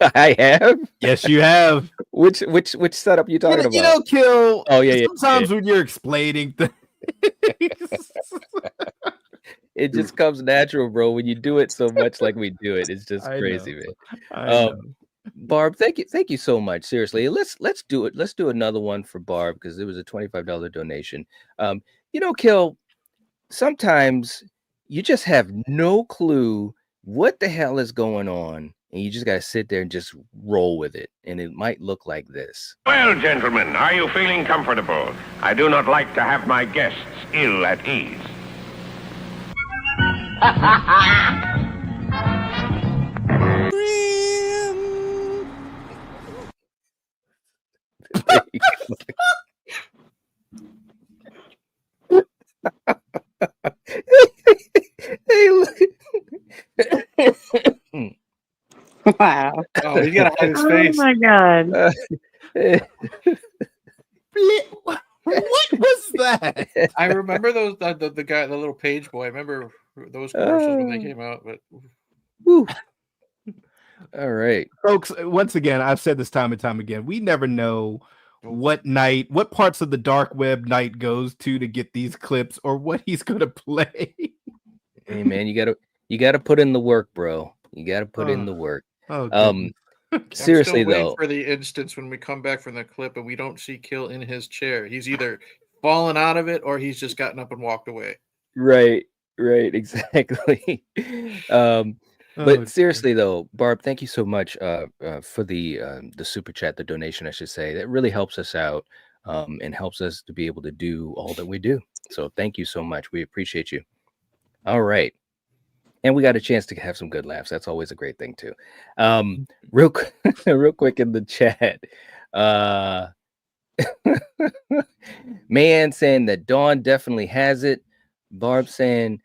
I have. Yes, you have. Which setup you talking about? Kill. Oh yeah. Sometimes when you're explaining things, it just comes natural, bro. When you do it so much like we do it, it's just crazy, man. Barb, thank you so much. Seriously, let's do it. Let's do another one for Barb because it was a $25 donation. Kill. Sometimes you just have no clue what the hell is going on, and you just gotta sit there and just roll with it. And it might look like this. Well, gentlemen, are you feeling comfortable? I do not like to have my guests ill at ease. Hey, look. Wow. Oh, he's got to hide his face. Oh my God. what was that? I remember those the guy, the little page boy. I remember those commercials when they came out. But Woo. All right, folks. Once again, I've said this time and time again. We never know what parts of the dark web Knight goes to get these clips, or what he's gonna play. Hey man, you gotta put in the work, bro. You gotta put in the work. Seriously I'm still waiting though, for the instance when we come back from the clip and we don't see Kill in his chair. He's either fallen out of it or he's just gotten up and walked away. right, exactly. But Oh, seriously though, Barb, thank you so much for the super chat, the donation, I should say. That really helps us out and helps us to be able to do all that we do. So thank you so much. We appreciate you. All right. And we got a chance to have some good laughs. That's always a great thing too. Real quick, real quick in the chat. Man saying that Dawn definitely has it. Barb saying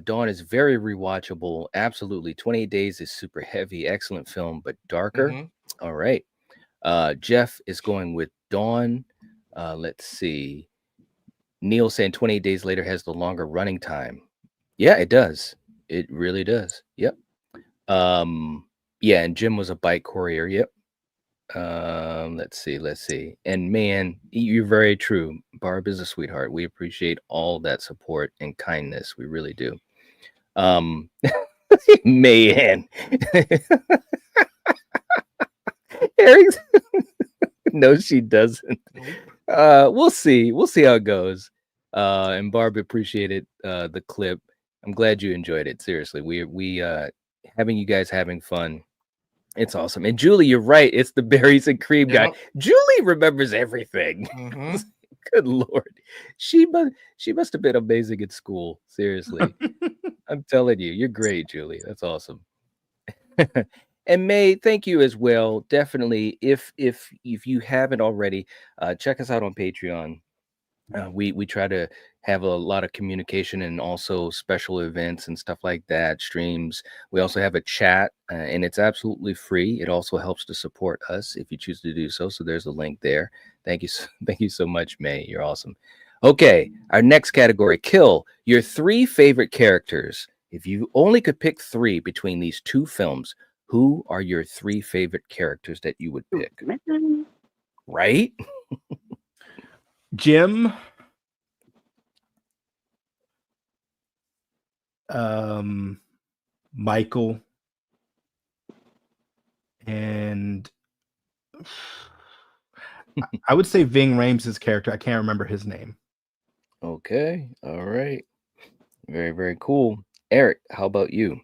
Dawn is very rewatchable. Absolutely. 28 Days is super heavy. Excellent film, but darker. All right. Jeff is going with Dawn. Let's see. Neil saying 28 Days Later has the longer running time. Yeah, it does. It really does. Yep. Yeah, and Jim was a bike courier. Yep. Let's see. And man, you're very true. Barb is a sweetheart. We appreciate all that support and kindness. We really do. Man. Eric's no, she doesn't. We'll see. We'll see how it goes. And Barb appreciated the clip. I'm glad you enjoyed it. Seriously, we having you guys having fun. It's awesome. And Julie, you're right. It's the berries and cream guy. Julie remembers everything. Good Lord. She must have been amazing at school. Seriously. I'm telling you, you're great, Julie. That's awesome. And May, thank you as well. Definitely, if you haven't already, check us out on Patreon. We try to have a lot of communication and also special events and stuff like that, streams. We also have a chat, and it's absolutely free. It also helps to support us if you choose to do so. So there's a link there. Thank you so much, May. You're awesome. Okay, our next category, Kill, your 3 favorite characters. If you only could pick 3 between these 2 films, who are your 3 favorite characters that you would pick? Right? Jim, Michael, and I would say Ving Rhames' character. I can't remember his name. Okay. All right. Very, very cool. Eric, how about you?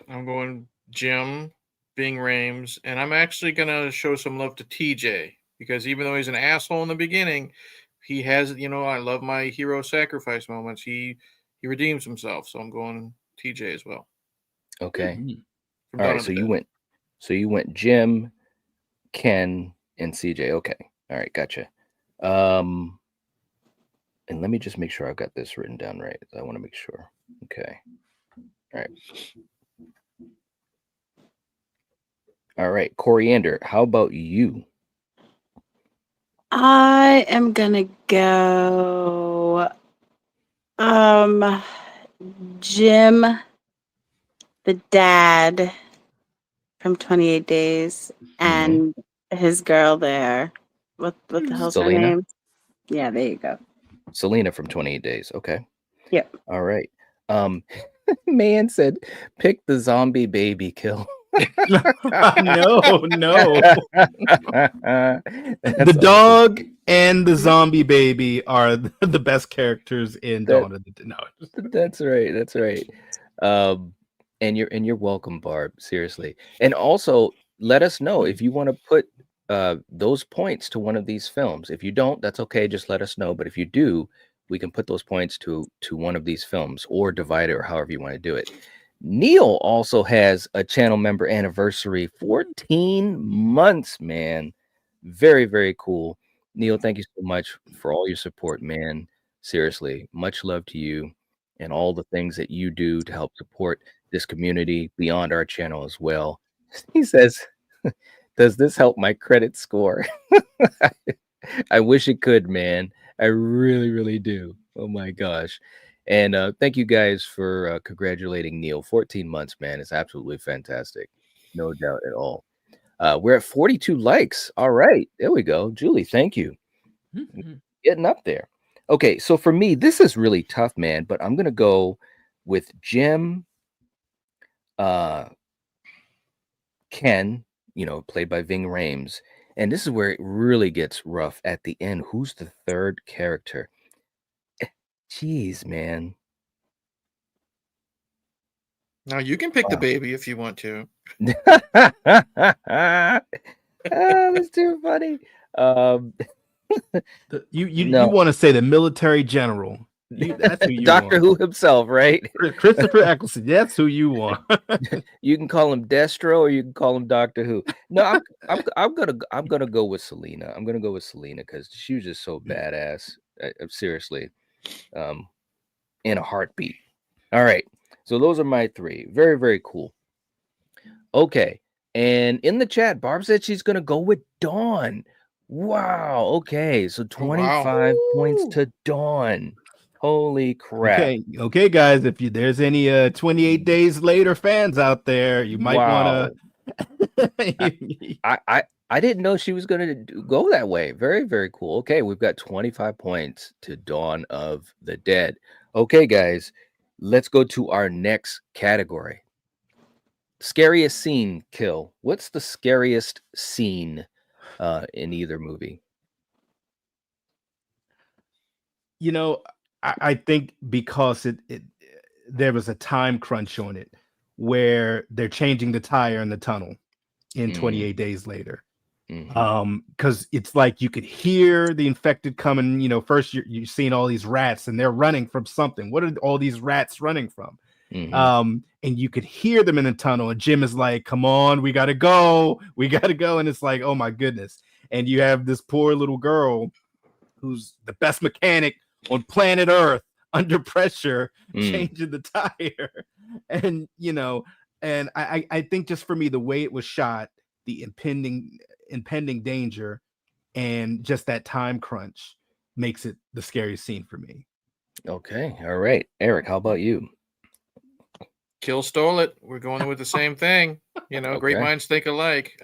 I'm going Jim, Ving Rhames, and I'm actually gonna show some love to TJ because even though he's an asshole in the beginning, he has, I love my hero sacrifice moments. He redeems himself, so I'm going TJ as well. Okay. From All Dawn right. of So the you Dead. went Jim, Ken, and CJ. Okay. All right. Gotcha. And let me just make sure I've got this written down right. I want to make sure. Okay. All right. All right. Coriander, how about you? I am gonna go Jim, the dad from 28 Days, and his girl there. What the hell's her Selena? name? Yeah, there you go. Selena from 28 Days. Okay. Yep. All right. Man said, pick the zombie baby kill. No. That's The dog and the zombie baby are the best characters in Dawn of the Dead. No. That's right. And you're welcome, Barb. Seriously. And also let us know if you want to put those points to one of these films. If you don't, that's okay. Just let us know. But if you do, we can put those points to one of these films or divide it or however you want to do it. Neil also has a channel member anniversary, 14 months, man. Very, very cool. Neil, thank you so much for all your support, man. Seriously, much love to you and all the things that you do to help support this community beyond our channel as well. He says, does this help my credit score? I wish it could, man. I really, really do. Oh my gosh. And thank you guys for congratulating Neil. 14 months, man. It's absolutely fantastic. No doubt at all. We're at 42 likes. All right. There we go. Julie, thank you. Getting up there. Okay. So for me, this is really tough, man, but I'm going to go with Jim, Ken, played by Ving Rhames. And this is where it really gets rough at the end. Who's the third character? Jeez, man. Now you can pick the baby if you want to. That's too funny. You want to say the military general. That's who you Doctor want. Who himself, right? Christopher Eccleston. That's who you want. You can call him Destro or you can call him Doctor Who. No, I'm gonna go with Selena. I'm gonna go with Selena because she was just so badass. Seriously, in a heartbeat. All right, so those are my three. Very, very cool. Okay, and in the chat, Barb said she's gonna go with Dawn. Wow. Okay, so 25 points to Dawn. Holy crap. Okay, guys. If there's any 28 days later fans out there, you might want to. I didn't know she was going to go that way. Very, very cool. Okay, we've got 25 points to Dawn of the Dead. Okay, guys, let's go to our next category. Scariest scene kill. What's the scariest scene in either movie? I think because there was a time crunch on it where they're changing the tire in the tunnel in 28 days later. Because it's like you could hear the infected coming. First you're seeing all these rats and they're running from something. What are all these rats running from? And you could hear them in the tunnel, and Jim is like, come on, we gotta go. And it's like, oh my goodness. And you have this poor little girl who's the best mechanic on planet Earth under pressure, changing the tire. And and I think just for me, the way it was shot, the impending danger, and just that time crunch makes it the scariest scene for me. Okay, all right, Eric, how about you? Kill stole it. We're going with the same thing. Okay. Great minds think alike.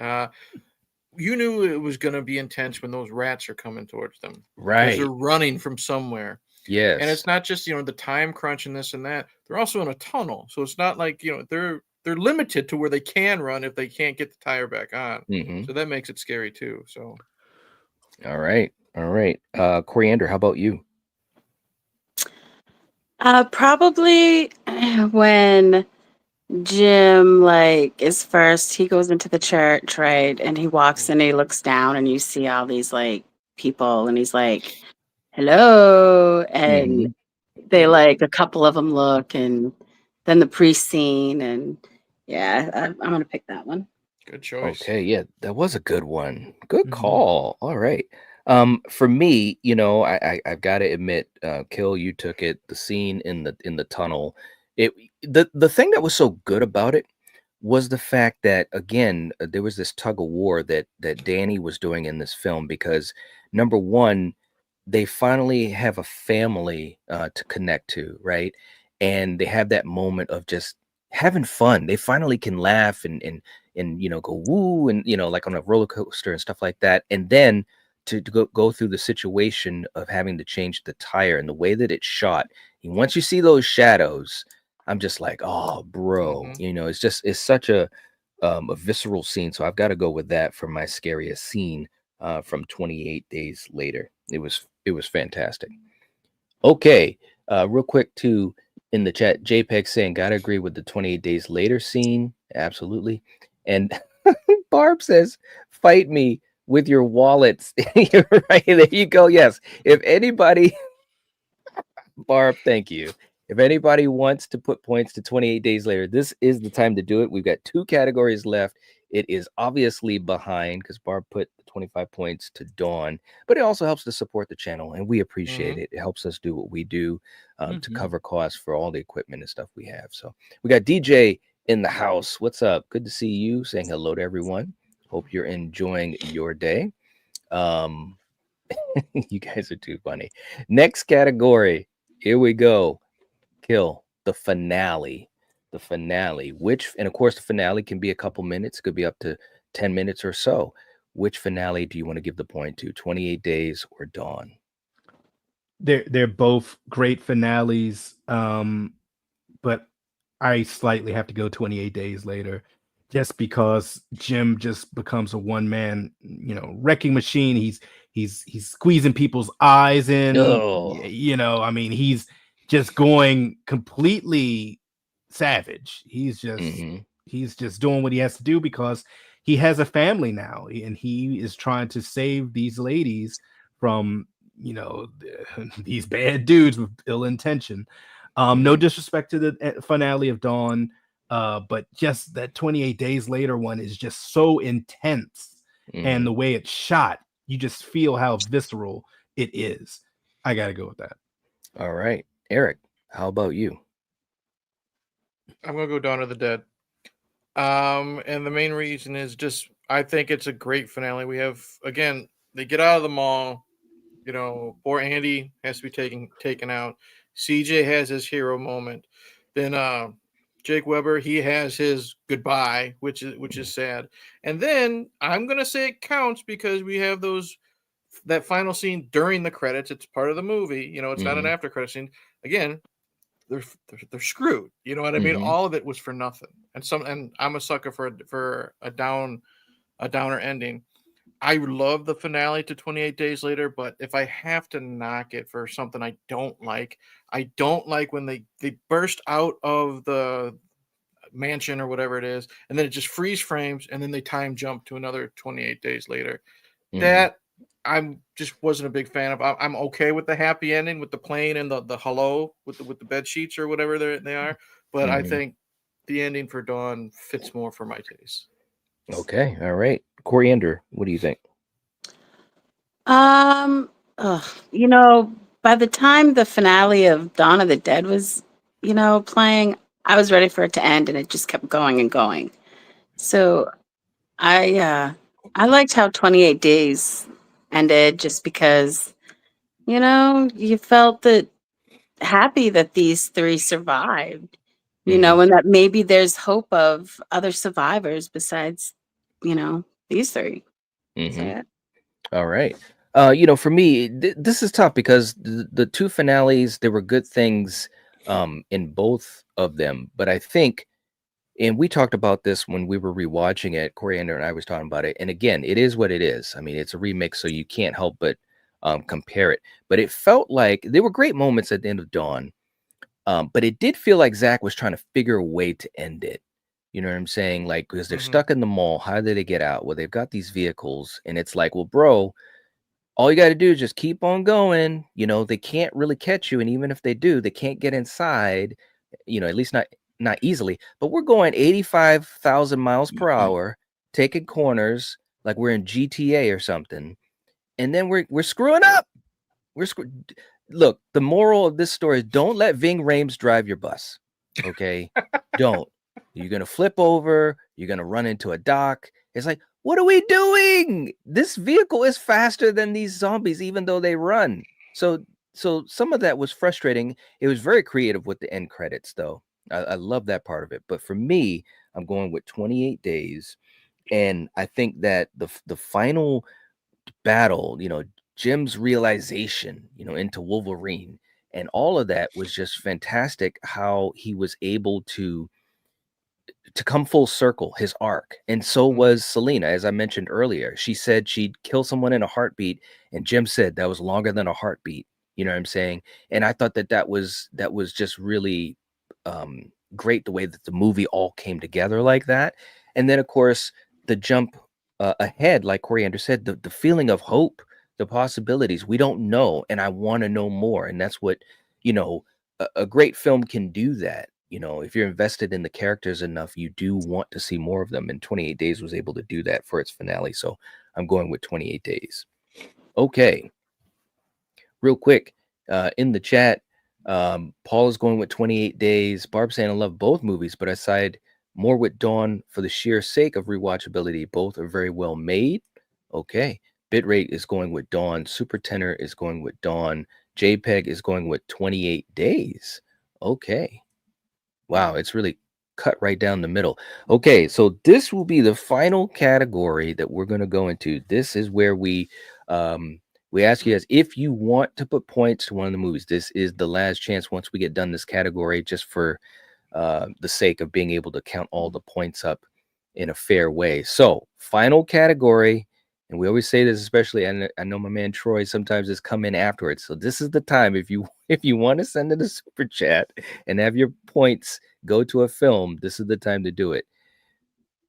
You knew it was going to be intense when those rats are coming towards them. Right. They're running from somewhere. Yes. And it's not just, the time crunch and this and that. They're also in a tunnel. So it's not like, they're limited to where they can run if they can't get the tire back on. So that makes it scary too. So. All right. Coriander, how about you? Probably when Jim is first, he goes into the church, right? And he walks in, he looks down, and you see all these people, and he's like, hello. And they a couple of them look, and then the priest scene, and yeah, I'm gonna pick that one. Good choice. Okay, yeah, that was a good one. Good call. All right. For me, I've got to admit, Kill, you took it. The scene in the tunnel. The thing that was so good about it was the fact that, again, there was this tug of war that Danny was doing in this film, because number one, they finally have a family to connect to, right? And they have that moment of just having fun. They finally can laugh and go woo, and like on a roller coaster and stuff like that. And then to go through the situation of having to change the tire and the way that it's shot. And once you see those shadows, I'm just like, oh, bro, it's such a visceral scene. So I've got to go with that for my scariest scene from 28 Days Later. It was fantastic. Okay, real quick too, in the chat, JPEG saying, gotta agree with the 28 Days Later scene. Absolutely. And Barb says, fight me with your wallets. You're right. There you go. Yes. If anybody, Barb, thank you. If anybody wants to put points to 28 Days Later, this is the time to do it. We've got 2 categories left. It is obviously behind because Barb put 25 points to Dawn, but it also helps to support the channel, and we appreciate it. It helps us do what we do to cover costs for all the equipment and stuff we have. So we got DJ in the house. What's up? Good to see you. Saying hello to everyone. Hope you're enjoying your day. You guys are too funny. Next category. Here we go. Kill the finale. The finale, and of course the finale can be a couple minutes, could be up to 10 minutes or so. Which finale do you want to give the point to, 28 Days or Dawn? They're both great finales, but I slightly have to go 28 Days Later. just because Jim just becomes a one-man, wrecking machine. He's squeezing people's eyes in. Oh. I mean, he's just going completely savage. He's just doing what he has to do because he has a family now, and he is trying to save these ladies from these bad dudes with ill intention. No disrespect to the finale of Dawn, but just that 28 Days Later one is just so intense, and the way it's shot, you just feel how visceral it is. I gotta go with that. All right, Eric, how about you? I'm gonna go Dawn of the Dead. And the main reason is just I think it's a great finale. We have, again, they get out of the mall. Poor Andy has to be taken out. CJ has his hero moment. Then Jake Weber, he has his goodbye, which is sad. And then I'm gonna say it counts because we have that final scene during the credits. It's part of the movie. It's not an after credit scene. Again, they're screwed. You know what I mean? All of it was for nothing. And I'm a sucker for a downer ending. I love the finale to 28 Days Later, but if I have to knock it for something I don't like when they burst out of the mansion or whatever it is, and then it just freeze frames, and then they time jump to another 28 Days Later. That I'm just wasn't a big fan of. I'm okay with the happy ending with the plane and the hello with the bed sheets or whatever they are, but I think the ending for Dawn fits more for my taste. Okay, all right, Coriander, what do you think? By the time the finale of Dawn of the Dead was, playing, I was ready for it to end, and it just kept going and going. So I liked how 28 Days ended, just because, you felt happy that these three survived, and that maybe there's hope of other survivors besides, these three. So, yeah. All right. For me, this is tough because the two finales, there were good things in both of them. But I think, and we talked about this when we were rewatching it, Coriander and I was talking about it. And again, it is what it is. I mean, it's a remix, so you can't help but compare it. But it felt like there were great moments at the end of Dawn. But it did feel like Zach was trying to figure a way to end it. You know what I'm saying? Like, because they're stuck in the mall. How did they get out? Well, they've got these vehicles, and it's like, well, bro, all you got to do is just keep on going. They can't really catch you, and even if they do, they can't get inside. At least not easily. But we're going 85,000 miles per hour, taking corners like we're in GTA or something, and then we're screwing up. Look, the moral of this story is don't let Ving Rhames drive your bus. Okay, don't. You're going to flip over. You're going to run into a dock. It's like, what are we doing? This vehicle is faster than these zombies, even though they run. So some of that was frustrating. It was very creative with the end credits, though. I love that part of it. But for me, I'm going with 28 Days. And I think that the final battle, Jim's realization, into Wolverine, and all of that was just fantastic. How he was able to come full circle, his arc. And so was Selena, as I mentioned earlier. She said she'd kill someone in a heartbeat, and Jim said that was longer than a heartbeat. You know what I'm saying? And I thought that was just really great, the way that the movie all came together like that. And then, of course, the jump ahead, like Coriander said, the feeling of hope, the possibilities. We don't know, and I want to know more. And that's what, a great film can do that. If you're invested in the characters enough, you do want to see more of them. And 28 Days was able to do that for its finale. So I'm going with 28 Days. Okay. Real quick, in the chat, Paul is going with 28 Days. Barb saying I love both movies, but I side more with Dawn for the sheer sake of rewatchability. Both are very well made. Okay. Bitrate is going with Dawn. Super Tenor is going with Dawn. JPEG is going with 28 Days. Okay. Wow, it's really cut right down the middle. Okay, so this will be the final category that we're going to go into. This is where we ask you guys if you want to put points to one of the movies. This is the last chance once we get done this category, just for the sake of being able to count all the points up in a fair way. So final category, and we always say this, especially, and I know my man Troy sometimes is come in afterwards. So this is the time, if you want to send in a super chat and have your points go to a film, this is the time to do it.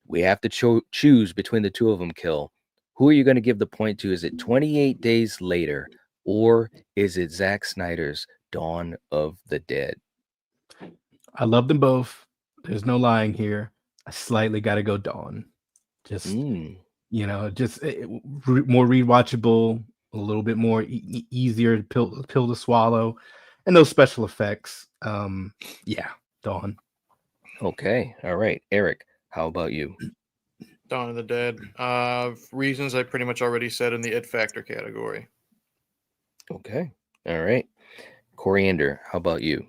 We have to choose between the two of them, Kill. Who are you going to give the point to? Is it 28 Days Later, or is it Zack Snyder's Dawn of the Dead? I love them both. There's no lying here. I slightly got to go Dawn. Just, you know, just more rewatchable, a little bit more easier pill to swallow, and those special effects. Yeah, Dawn. Okay. All right. Eric, how about you? Dawn of the Dead. Reasons I pretty much already said in the it factor category. Okay. All right. Coriander, how about you?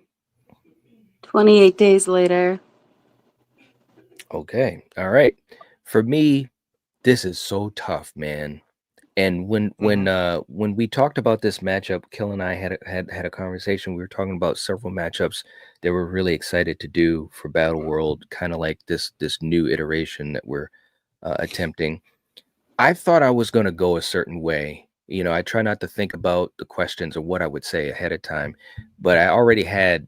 28 Days Later. Okay. All right. For me, this is so tough, man. And when we talked about this matchup, Kill and I had a conversation. We were talking about several matchups that we're really excited to do for Battle World, kind of like this new iteration that we're attempting. I thought I was going to go a certain way. You know, I try not to think about the questions or what I would say ahead of time, but I already had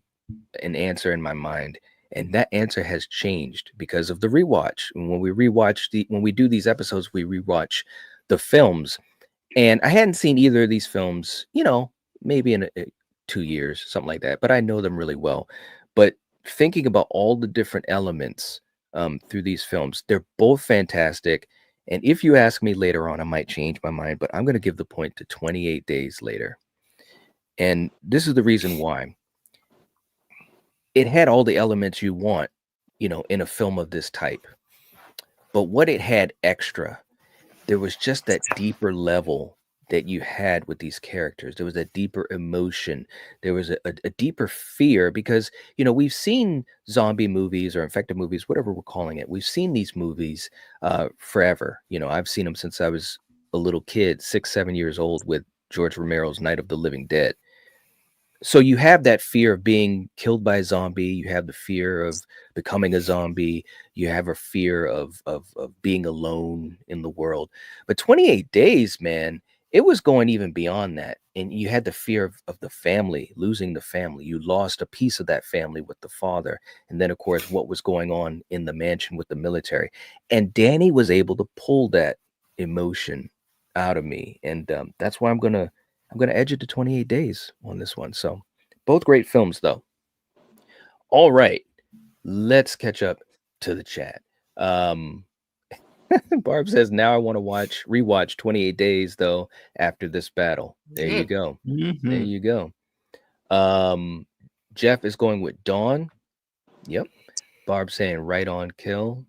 an answer in my mind, and that answer has changed because of the rewatch. And when we do these episodes, we rewatch the films, and I hadn't seen either of these films, you know, maybe in 2 years, something like that, but I know them really well. But thinking about all the different elements through these films, they're both fantastic. And if you ask me later on, I might change my mind, but I'm going to give the point to 28 Days Later. And this is the reason why. It had all the elements you want, you know, in a film of this type. But what it had extra, there was just that deeper level that you had with these characters. There was a deeper emotion. There was a deeper fear because, you know, we've seen zombie movies or infected movies, whatever we're calling it. We've seen these movies forever. You know, I've seen them since I was a little kid, 6, 7 years old, with George Romero's Night of the Living Dead. So you have that fear of being killed by a zombie. You have the fear of becoming a zombie. You have a fear of being alone in the world. But 28 Days, man, it was going even beyond that. And you had the fear of the family, losing the family. You lost a piece of that family with the father. And then, of course, what was going on in the mansion with the military. And Danny was able to pull that emotion out of me. And that's why I'm going to edge it to 28 Days on this one. So both great films, though. All right, let's catch up to the chat. Barb says, now I want to rewatch 28 Days, though, after this battle. There you go. Mm-hmm. There you go. Jeff is going with Dawn. Yep. Barb saying, right on, Kill.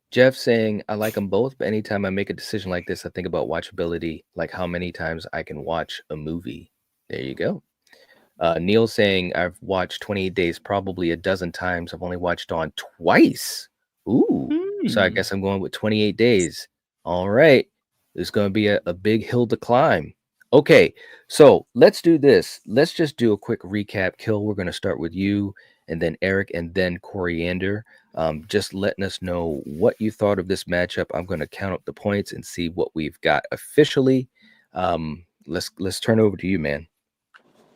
Jeff saying, I like them both, but anytime I make a decision like this, I think about watchability, like how many times I can watch a movie. There you go. Neil saying, I've watched 28 Days probably a dozen times. I've only watched Dawn twice. Ooh. So I guess I'm going with 28 Days. All right. There's going to be a big hill to climb. Okay. So let's do this. Let's just do a quick recap. Kill, we're going to start with you, and then Eric, and then Coriander. Just letting us know what you thought of this matchup. I'm going to count up the points and see what we've got officially. Let's turn over to you, man.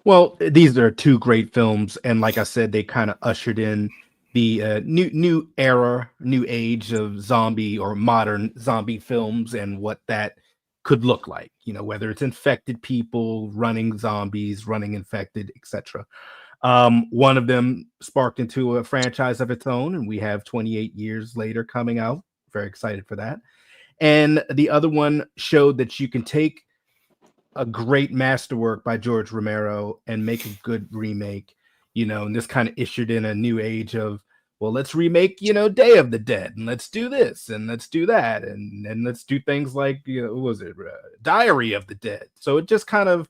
Well, these are two great films, and like I said, they kind of ushered in the new era, new age of zombie or modern zombie films, and what that could look like. You know, whether it's infected people, running zombies, running infected, etc. One of them sparked into a franchise of its own, and we have 28 years later coming out. Very excited for that. And the other one showed that you can take a great masterwork by George Romero and make a good remake, you know, and this kind of issued in a new age of, well, let's remake, you know, Day of the Dead, and let's do this, and let's do that, and let's do things like, you know, what was it, Diary of the Dead. So it just kind of,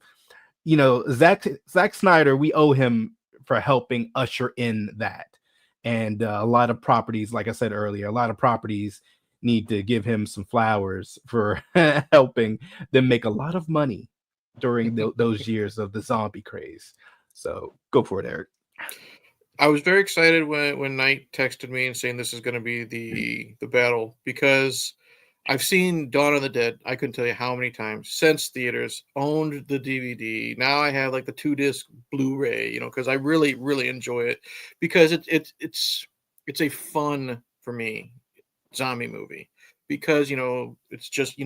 you know, Zack Snyder, we owe him for helping usher in that. And a lot of properties, like I said earlier, a lot of properties need to give him some flowers for helping them make a lot of money during those years of the zombie craze. So go for it, Eric. I was very excited when Knight texted me and saying this is going to be the battle, because I've seen Dawn of the Dead. I couldn't tell you how many times since theaters, owned the DVD. Now I have like the 2-disc Blu-ray, because I really really enjoy it, because it's a fun for me zombie movie, because it's just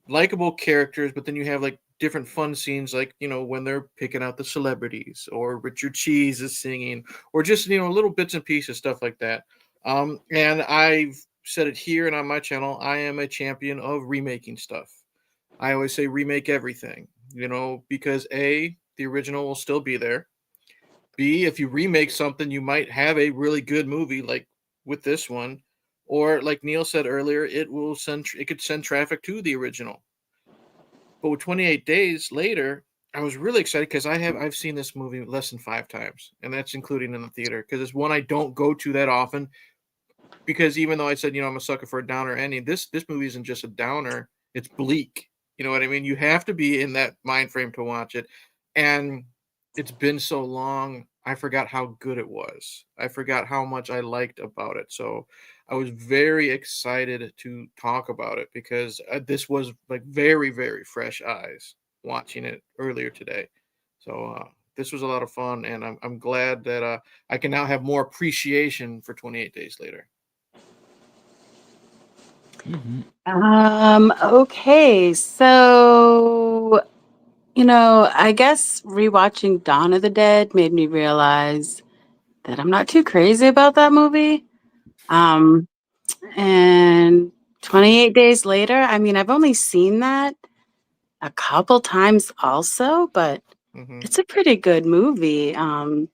likable characters, but then you have like different fun scenes, like when they're picking out the celebrities, or Richard Cheese is singing, or just little bits and pieces, stuff like that. And I've said it here and on my channel, I am a champion of remaking stuff. I always say remake everything, because A, the original will still be there. B, if you remake something, you might have a really good movie, like with this one. Or like Neil said earlier, it could send traffic to the original. But with 28 Days Later, I was really excited because I've seen this movie less than 5 times, and that's including in the theater, because it's one I don't go to that often. Because even though I said I'm a sucker for a downer ending, this movie isn't just a downer; it's bleak. You know what I mean? You have to be in that mind frame to watch it, and it's been so long. I forgot how good it was. I forgot how much I liked about it. So I was very excited to talk about it, because this was like very, very fresh eyes watching it earlier today. So this was a lot of fun, and I'm glad that I can now have more appreciation for 28 Days Later. Okay, so I guess rewatching Dawn of the Dead made me realize that I'm not too crazy about that movie. And 28 Days Later, I mean, I've only seen that a couple times also, but it's a pretty good movie. And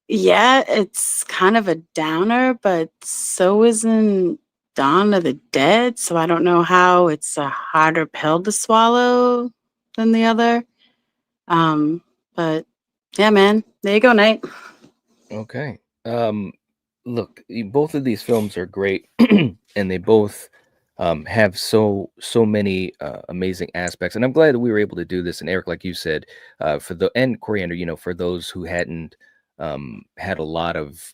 yeah, it's kind of a downer, but so isn't Dawn of the Dead. So I don't know how it's a harder pill to swallow than the other. But yeah, man, there you go, Knight. Okay. Look, both of these films are great, and they both have so many amazing aspects. And I'm glad that we were able to do this. And Eric, like you said, for the and Coriander, for those who hadn't had a lot of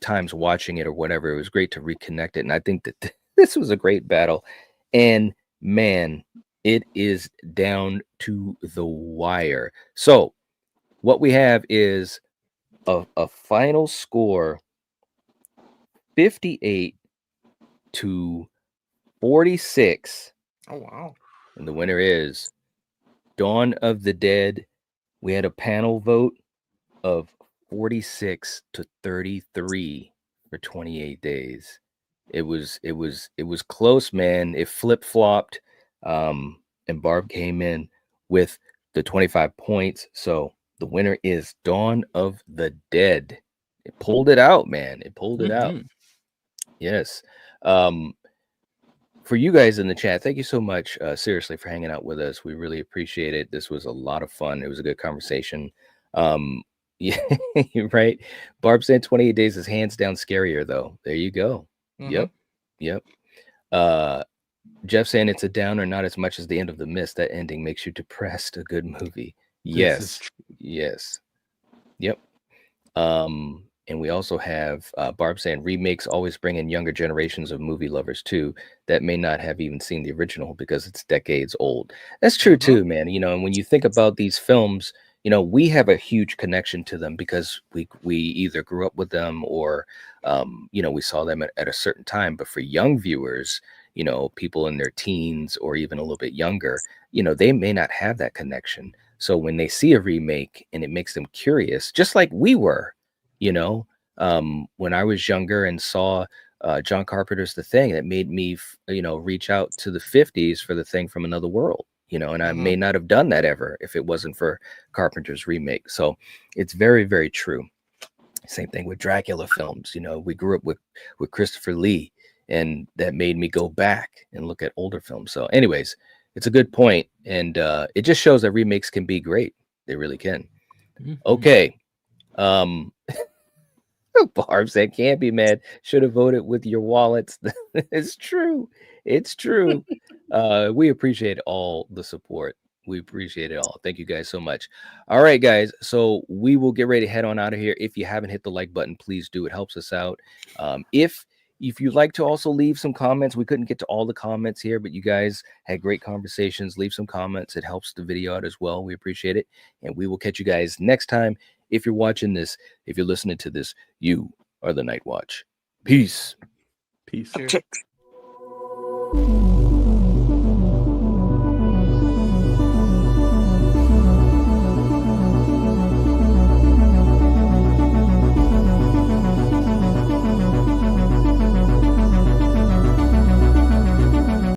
times watching it or whatever, it was great to reconnect it. And I think that this was a great battle. And man, it is down to the wire. So what we have is a final score 58 to 46. Oh, wow. And the winner is Dawn of the Dead. We had a panel vote of 46 to 33 for 28 days. It was close, man. It flip-flopped. And Barb came in with the 25 points. So the winner is Dawn of the Dead. It pulled it out, man. It pulled it out. Yes. For you guys in the chat, thank you so much, seriously, for hanging out with us. We really appreciate it. This was a lot of fun. It was a good conversation. Yeah, you're right. Barb said 28 Days is hands down scarier, though. There you go. Yep. Jeff saying it's a downer, not as much as the end of The Mist. That ending makes you depressed. A good movie. Yes. Yep. And we also have Barb saying remakes always bring in younger generations of movie lovers too, that may not have even seen the original because it's decades old. That's true too, man. And when you think about these films, we have a huge connection to them because we either grew up with them or we saw them at a certain time. But for young viewers, people in their teens or even a little bit younger, they may not have that connection. So when they see a remake and it makes them curious, just like we were, when I was younger and saw John Carpenter's The Thing, that made me, reach out to the 50s for The Thing from Another World, and I may not have done that ever if it wasn't for Carpenter's remake. So it's very, very true. Same thing with Dracula films. We grew up with Christopher Lee, and that made me go back and look at older films. So anyways, it's a good point. And it just shows that remakes can be great. They really can. Okay. Barb said, can't be mad. Should have voted with your wallets. It's true. It's true. We appreciate all the support. We appreciate it all. Thank you guys so much. All right, guys. So we will get ready to head on out of here. If you haven't hit the like button, please do. It helps us out. If you'd like to also leave some comments, we couldn't get to all the comments here, but you guys had great conversations. Leave some comments. It helps the video out as well. We appreciate it. And we will catch you guys next time. If you're watching this, if you're listening to this, you are the Night Watch. Peace. Peace. Cheers.